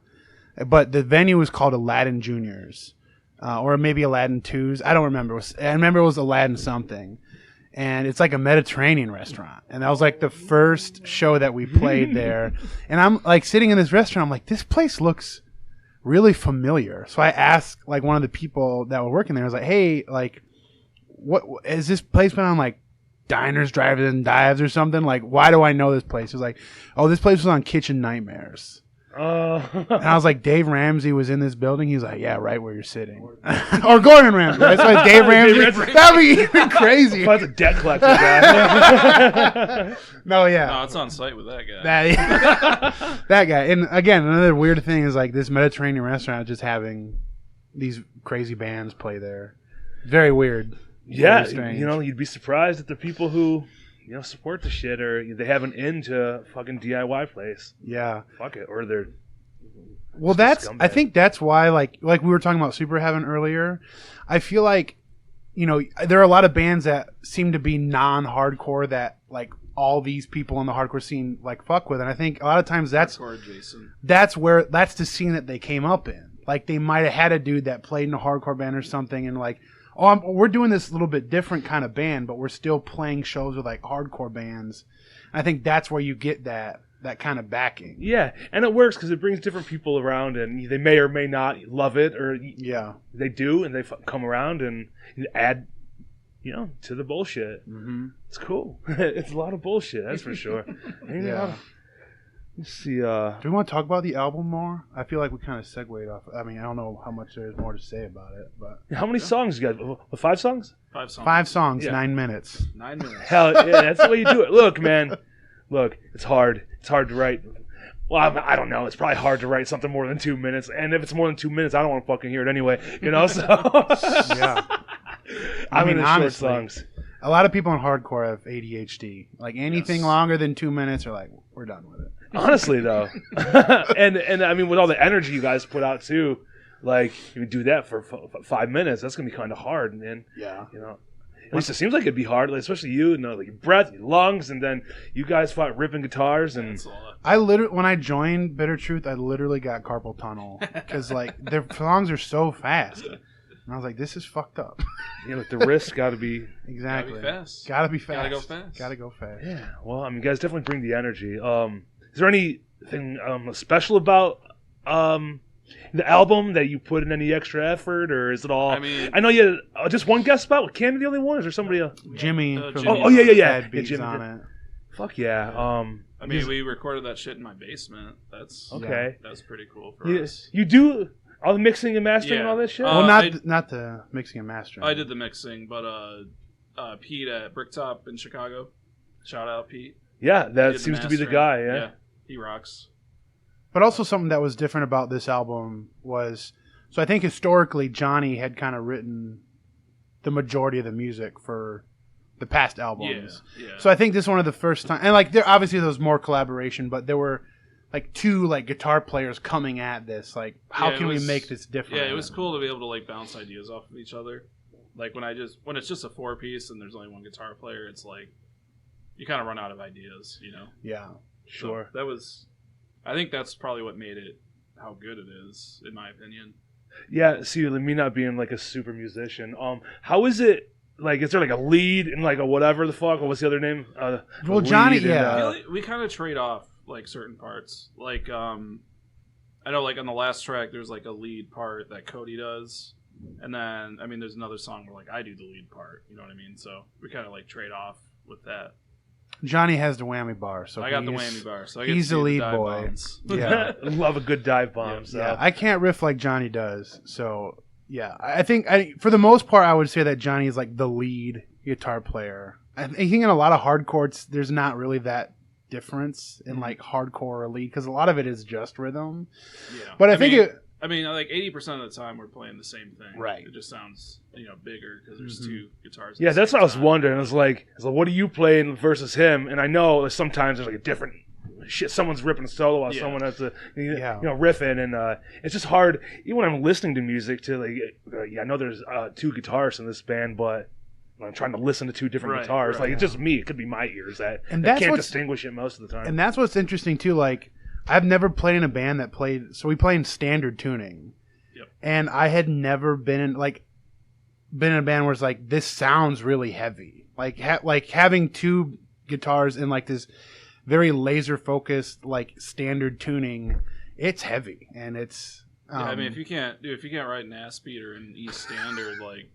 but the venue was called Aladdin Juniors, or maybe Aladdin Twos. I don't remember. I remember it was Aladdin something, and it's like a Mediterranean restaurant. And that was like the first show that we played there. And I'm like sitting in this restaurant. I'm like, this place looks really familiar. So I asked like one of the people that were working there. I was like, hey, like, what is this place been on like Diners, Drive-In, and Dives or something? Like, why do I know this place? It was like, oh, this place was on Kitchen Nightmares. And I was like, Dave Ramsey was in this building. He was like, yeah, right where you're sitting. Or Gordon Ramsay. That's why Dave Ramsey. That'd be even crazy. That's a debt collector guy. No, yeah. No, it's on site with that guy. That guy. And again, another weird thing is like this Mediterranean restaurant just having these crazy bands play there. Very weird. Yeah, Very strange. you know, you'd be surprised at the people who, you know, support the shit or they have an into fucking DIY place. Yeah. Fuck it, or they're Well, just a I scumbag. think that's why, like we were talking about Super Heaven earlier. I feel like, you know, there are a lot of bands that seem to be non-hardcore that like all these people in the hardcore scene like fuck with, and I think a lot of times that's Jason. that's the scene that they came up in. Like they might have had a dude that played in a hardcore band or something, and like, we're doing this little bit different kind of band, but we're still playing shows with like hardcore bands. And I think that's where you get that kind of backing. yeah, and it works because it brings different people around, and they may or may not love it, or Yeah. they do, and they come around and add, you know, to the bullshit. Mm-hmm. It's cool. It's a lot of bullshit, that's for sure. Yeah. Let's see. Do we want to talk about the album more? I feel like we kind of segued off. I mean, I don't know how much there's more to say about it, but How many songs you got? 5 songs? 5 songs. 5 songs, Yeah. 9 minutes. 9 minutes. Hell, yeah, that's the way you do it. Look, man. Look, it's hard. It's hard to write. Well, I don't know. It's probably hard to write something more than 2 minutes. And if it's more than 2 minutes, I don't want to fucking hear it anyway. You know, so. Yeah. I mean, mean, short honestly, songs. A lot of people in hardcore have ADHD. Like anything Yes. longer than 2 minutes are like, we're done with it. Honestly, though. and I mean, with all the energy you guys put out, too, like, you do that for 5 minutes, that's going to be kind of hard, man. Yeah. You know. At least it seems like it'd be hard, like, especially you know, like your breath, your lungs, and then you guys fought ripping guitars and That's a lot. I literally, when I joined Bitter Truth, I literally got carpal tunnel because like their songs are so fast, and I was like, this is fucked up. you know, like the wrists got to be. Exactly. Gotta be fast. Gotta be fast. Gotta go fast. Gotta go fast. Yeah. Well, I mean, guys definitely bring the energy. Is there anything special about the album that you put in any extra effort, or is it all? I mean, I know you had just one guest spot. Was Candy the only one? Or is there somebody else? Jimmy. Jimmy. from Oh, yeah. Had beats Jimmy on did. it. Fuck yeah. I mean, we recorded that shit in my basement. That's Okay. That's pretty cool for You, us. you do all the mixing and mastering and Yeah. all this shit? Well, I- not the mixing and mastering. I did the mixing, but Pete at Bricktop in Chicago. Shout out Pete. Yeah, He that did the seems to be the mastering. guy, yeah. He rocks. But also something that was different about this album was, so I think historically Jonny had kind of written the majority of the music for the past albums. Yeah. So I think this is one of the first time, and like there obviously there was more collaboration, but there were like 2 like guitar players coming at this. Like, how Yeah, it can we was- make this different? Yeah, it was cool to be able to like bounce ideas off of each other. Like when it's just a 4-piece and there's only one guitar player, it's like you kind of run out of ideas, you know. Yeah. Sure. So that was, I think that's probably what made it how good it is, in my opinion. Yeah, see, me not being like a super musician, how is it like, is there like a lead and like a whatever the fuck? Or what's the other name? Well, Jonny, lead and, yeah. I feel like we kind of trade off like certain parts. Like I know like on the last track there's like a lead part that Cody does, and then I mean there's another song where like I do the lead part. You know what I mean? So we kind of like trade off with that. Jonny has the whammy bar, so I got the whammy bar, so I get he's to the do lead dive boy. bombs. Yeah, love a good dive bomb. So. yeah. I can't riff like Jonny does, so yeah. I think for the most part, I would say that Jonny is like the lead guitar player. I think in a lot of hardcore, there's not really that difference in like hardcore or lead because a lot of it is just rhythm. Yeah, But I mean, like 80% of the time we're playing the same thing. Right. It just sounds, bigger because there's two guitars. Yeah, that's what I was wondering. I was like, what are you playing versus him? And I know sometimes there's like a different shit. Someone's ripping a solo while someone has to, riffing, and it's just hard. Even when I'm listening to music, to like, I know there's two guitarists in this band, but I'm trying to listen to two different guitars. Like it's just me. It could be my ears that can't distinguish it most of the time. And that's what's interesting too. Like I've never played in a band that played. So we play in standard tuning, and I had never been in a band where it's like this sounds really heavy. Like having two guitars in like this very laser focused like standard tuning. It's heavy and it's. I mean, if you can't write an ass beat or an E standard, like.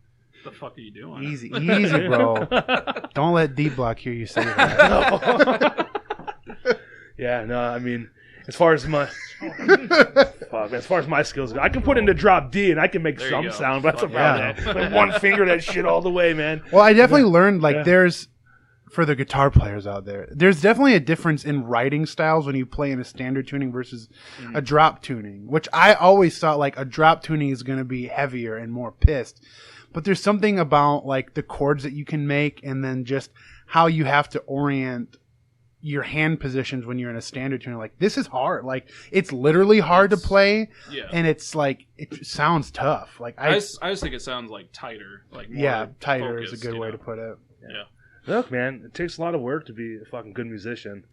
The fuck are you doing? Easy, bro. Don't let D Block hear you say that. Yeah, no, I mean, as far as my skills go, I can put into drop D and I can make some sound, but that's about it. Like one finger that shit all the way, man. Well, I definitely learned there's for the guitar players out there's definitely a difference in writing styles when you play in a standard tuning versus a drop tuning, which I always thought like a drop tuning is going to be heavier and more pissed. But there's something about like the chords that you can make and then just how you have to orient your hand positions when you're in a standard tuning. Like this is hard. Like it's literally hard to play. Yeah. And it's like it sounds tough. Like I just think it sounds like tighter. Like more tighter focused, is a good way to put it. Yeah. Look, man, it takes a lot of work to be a fucking good musician.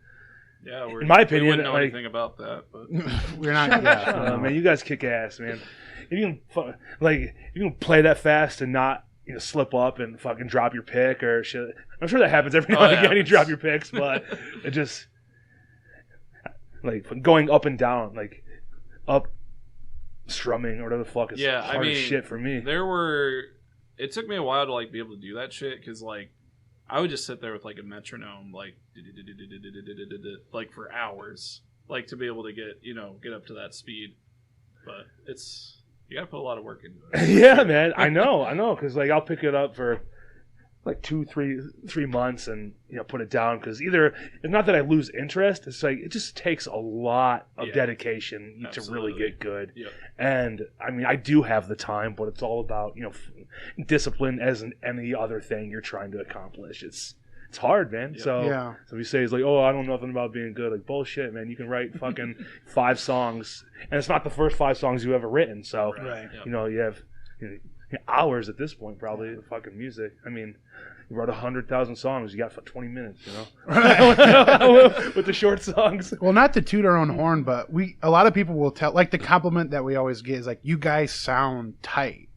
Yeah, in my opinion, we wouldn't know anything about that. But we're not. Man, you guys kick ass, man. If you can play that fast and not slip up and fucking drop your pick or shit. I'm sure that happens every now and again. You drop your picks, but it just like going up and down, like up strumming or whatever the fuck is hard as shit for me. It took me a while to like be able to do that shit because like I would just sit there with like a metronome like for hours, like to be able to get up to that speed. But you gotta put a lot of work into it. Yeah, man. I know, because like I'll pick it up for like 2-3 months and put it down because either it's not that I lose interest. It's like it just takes a lot of dedication to really get good. Yeah. And I mean, I do have the time, but it's all about discipline as in any other thing you're trying to accomplish. It's hard, man. Yeah. So you say it's like, oh, I don't know nothing about being good. Like bullshit, man. You can write fucking 5 songs, and it's not the first 5 songs you've ever written. So you have hours at this point probably of fucking music. I mean, you wrote 100,000 songs. You got 20 minutes, with the short songs. Well, not to toot our own horn, but a lot of people will tell, like the compliment that we always get is like, you guys sound tight,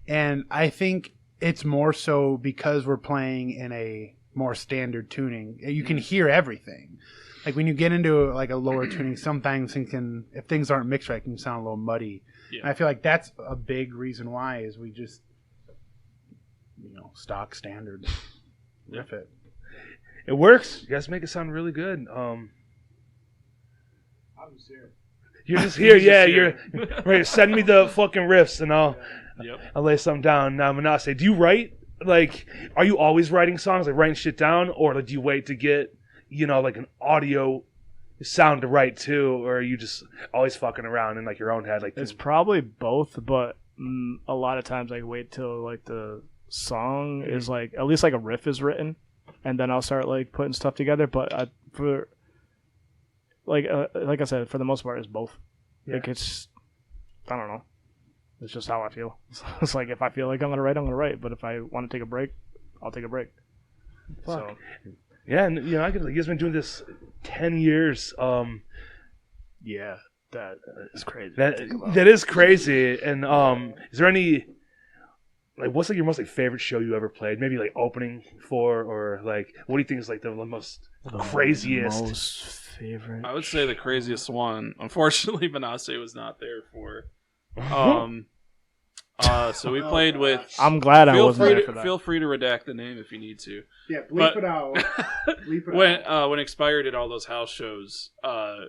and I think it's more so because we're playing in a more standard tuning. You can hear everything. Like when you get into like a lower tuning, sometimes if things aren't mixed right, it can sound a little muddy. Yeah. And I feel like that's a big reason why is we just stock standard riff it. It works. You guys make it sound really good. I'm just here. You're just here, You're right. Send me the fucking riffs and I'll lay something down. Now, Mnasse, do you write? Like, are you always writing songs, like writing shit down, or do you wait to get, like an audio sound to write too, or are you just always fucking around in like your own head? Like, it's probably both, but a lot of times I wait till like the song is like at least like a riff is written, and then I'll start like putting stuff together. But for like I said, for the most part, it's both. Yeah. Like I don't know. It's just how I feel. It's like if I feel like I'm gonna write. But if I want to take a break, I'll take a break. Fuck. So. Yeah, and you guys been doing this 10 years. Yeah, that is crazy. That is crazy. And is there any like what's like your most like favorite show you ever played? Maybe like opening for, or like what do you think is like the most craziest? Most favorite. I would say the craziest one. Unfortunately, Mnasse was not there for. So we played with. I'm glad I wasn't there for that. Feel free to redact the name if you need to. Yeah, bleep it out. Bleep it out. When Expired did all those house shows,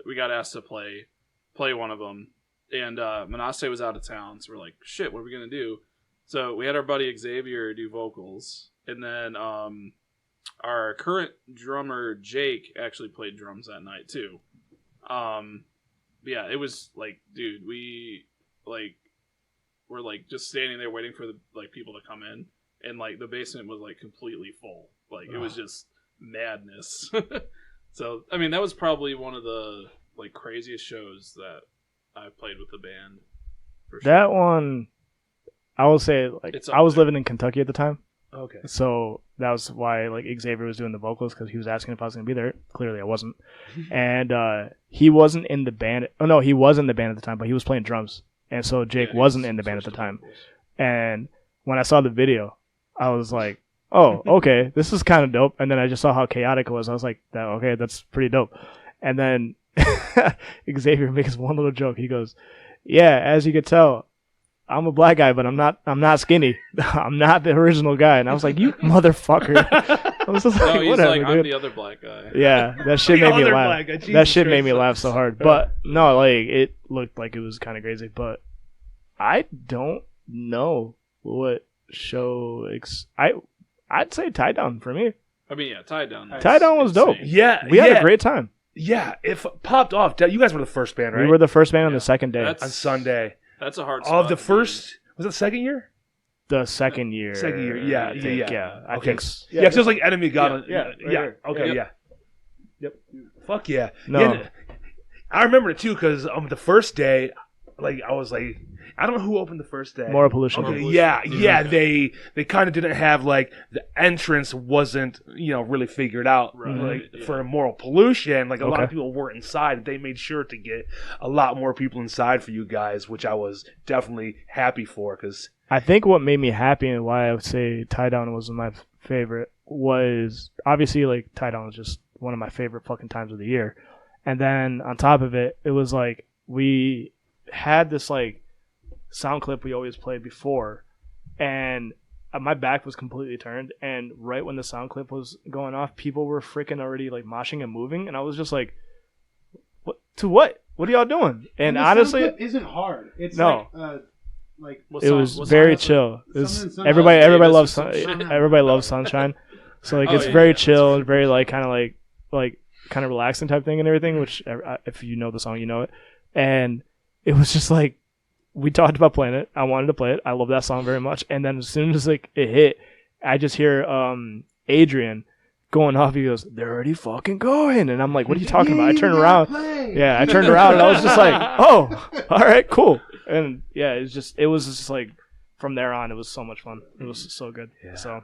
we got asked to play one of them, and Mnasse was out of town, so we're like, shit, what are we gonna do? So we had our buddy Xavier do vocals, and then our current drummer Jake actually played drums that night too. Yeah, it was like, dude, we're like just standing there waiting for the like people to come in, and like the basement was like completely full. Like it was just madness. So I mean, that was probably one of the like craziest shows that I've played with the band. For sure. That one, I will say, like I was living in Kentucky at the time. Okay. So that was why like Xavier was doing the vocals, because he was asking if I was going to be there. Clearly I wasn't. And he wasn't in the band. Oh no, he was in the band at the time, but he was playing drums. And so Jake wasn't in the band at the time. And when I saw the video, I was like, oh, okay, this is kind of dope. And then I just saw how chaotic it was. I was like, okay, that's pretty dope. And then Xavier makes one little joke. He goes, yeah, as you can tell, I'm a black guy, but I'm not skinny. I'm not the original guy. And I was like, you motherfucker. I was just like, he's whatever, like, I'm dude. the other black guy. Yeah, that shit made me laugh. That shit made me laugh so hard. But no, like it looked like it was kind of crazy. But I don't know what show. I'd say Tie Down for me. I mean, yeah, Tie Down. Tie Down was dope. Yeah, we had a great time. Yeah, it popped off. You guys were the first band, right? We were the first band on the second day. On Sunday. That's a hard spot. spot. Of the first, was it the second year? The second year. Second year, yeah. I think so. Yeah, because it was like Enemy God. Yeah. Okay, Yep. yeah. Yep. Fuck yeah. No. Yeah, I remember it too, because the first day, like I was like, I don't know who opened the first day. Moral Pollution. Okay, yeah. They kind of didn't have like the entrance wasn't really figured out for Moral Pollution. Like a lot of people weren't inside. They made sure to get a lot more people inside for you guys, which I was definitely happy for. Because I think what made me happy and why I would say Tie Down was my favorite was obviously like Tie Down was just one of my favorite fucking times of the year, and then on top of it, it was like we had this like sound clip we always played before, and my back was completely turned, and right when the sound clip was going off, people were freaking already like moshing and moving, and I was just like, what are y'all doing? And honestly, it isn't hard. It's no. It was very chill. It was, everybody loves Sunshine, so like it's very chill and very like kind of relaxing type thing and everything. Which if you know the song, you know it. And it was just like we talked about playing it. I wanted to play it. I love that song very much. And then as soon as like it hit, I just hear Adrian going off. He goes, "They're already fucking going," and I'm like, "What are you talking about?" I turned around. Yeah, I turned around and I was just like, "Oh, all right, cool." And yeah, it was just like from there on, it was so much fun. It was so good. Yeah. So,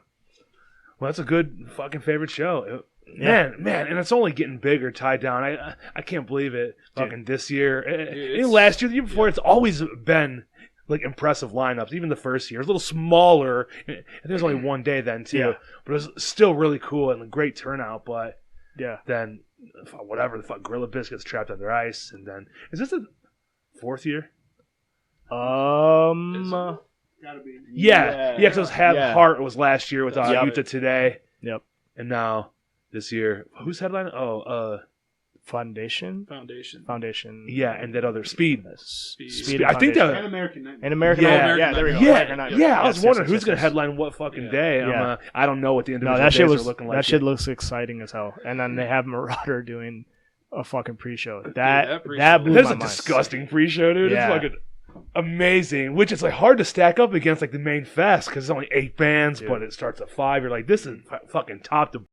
well, that's a good fucking favorite show. Man, and it's only getting bigger. Tied Down. I can't believe it. Fucking this year, last year, the year before, it's always been like impressive lineups. Even the first year, it was a little smaller. And there's only one day then too, but it was still really cool and a great turnout. But then whatever the fuck, Gorilla Biscuits Trapped Under Ice, and then is this the fourth year? Gotta be. Yeah, because it was Have Heart. It was last year with Utah Today. Yep. And now this year, who's headlining? Foundation. Yeah, and that other Speed. I think that And American Nightmare. And American Nightmare. Yeah, there we go. Yeah. I was wondering who's going to headline what fucking day. Yeah. I don't know what the individual days are looking like. That shit looks exciting as hell. And then they have Marauder doing a fucking pre-show. That blew my mind. That's a disgusting pre-show, dude. Yeah. It's fucking amazing. Which is like hard to stack up against like the main fest because it's only 8 bands, but it starts at 5. You're like, this is fucking top to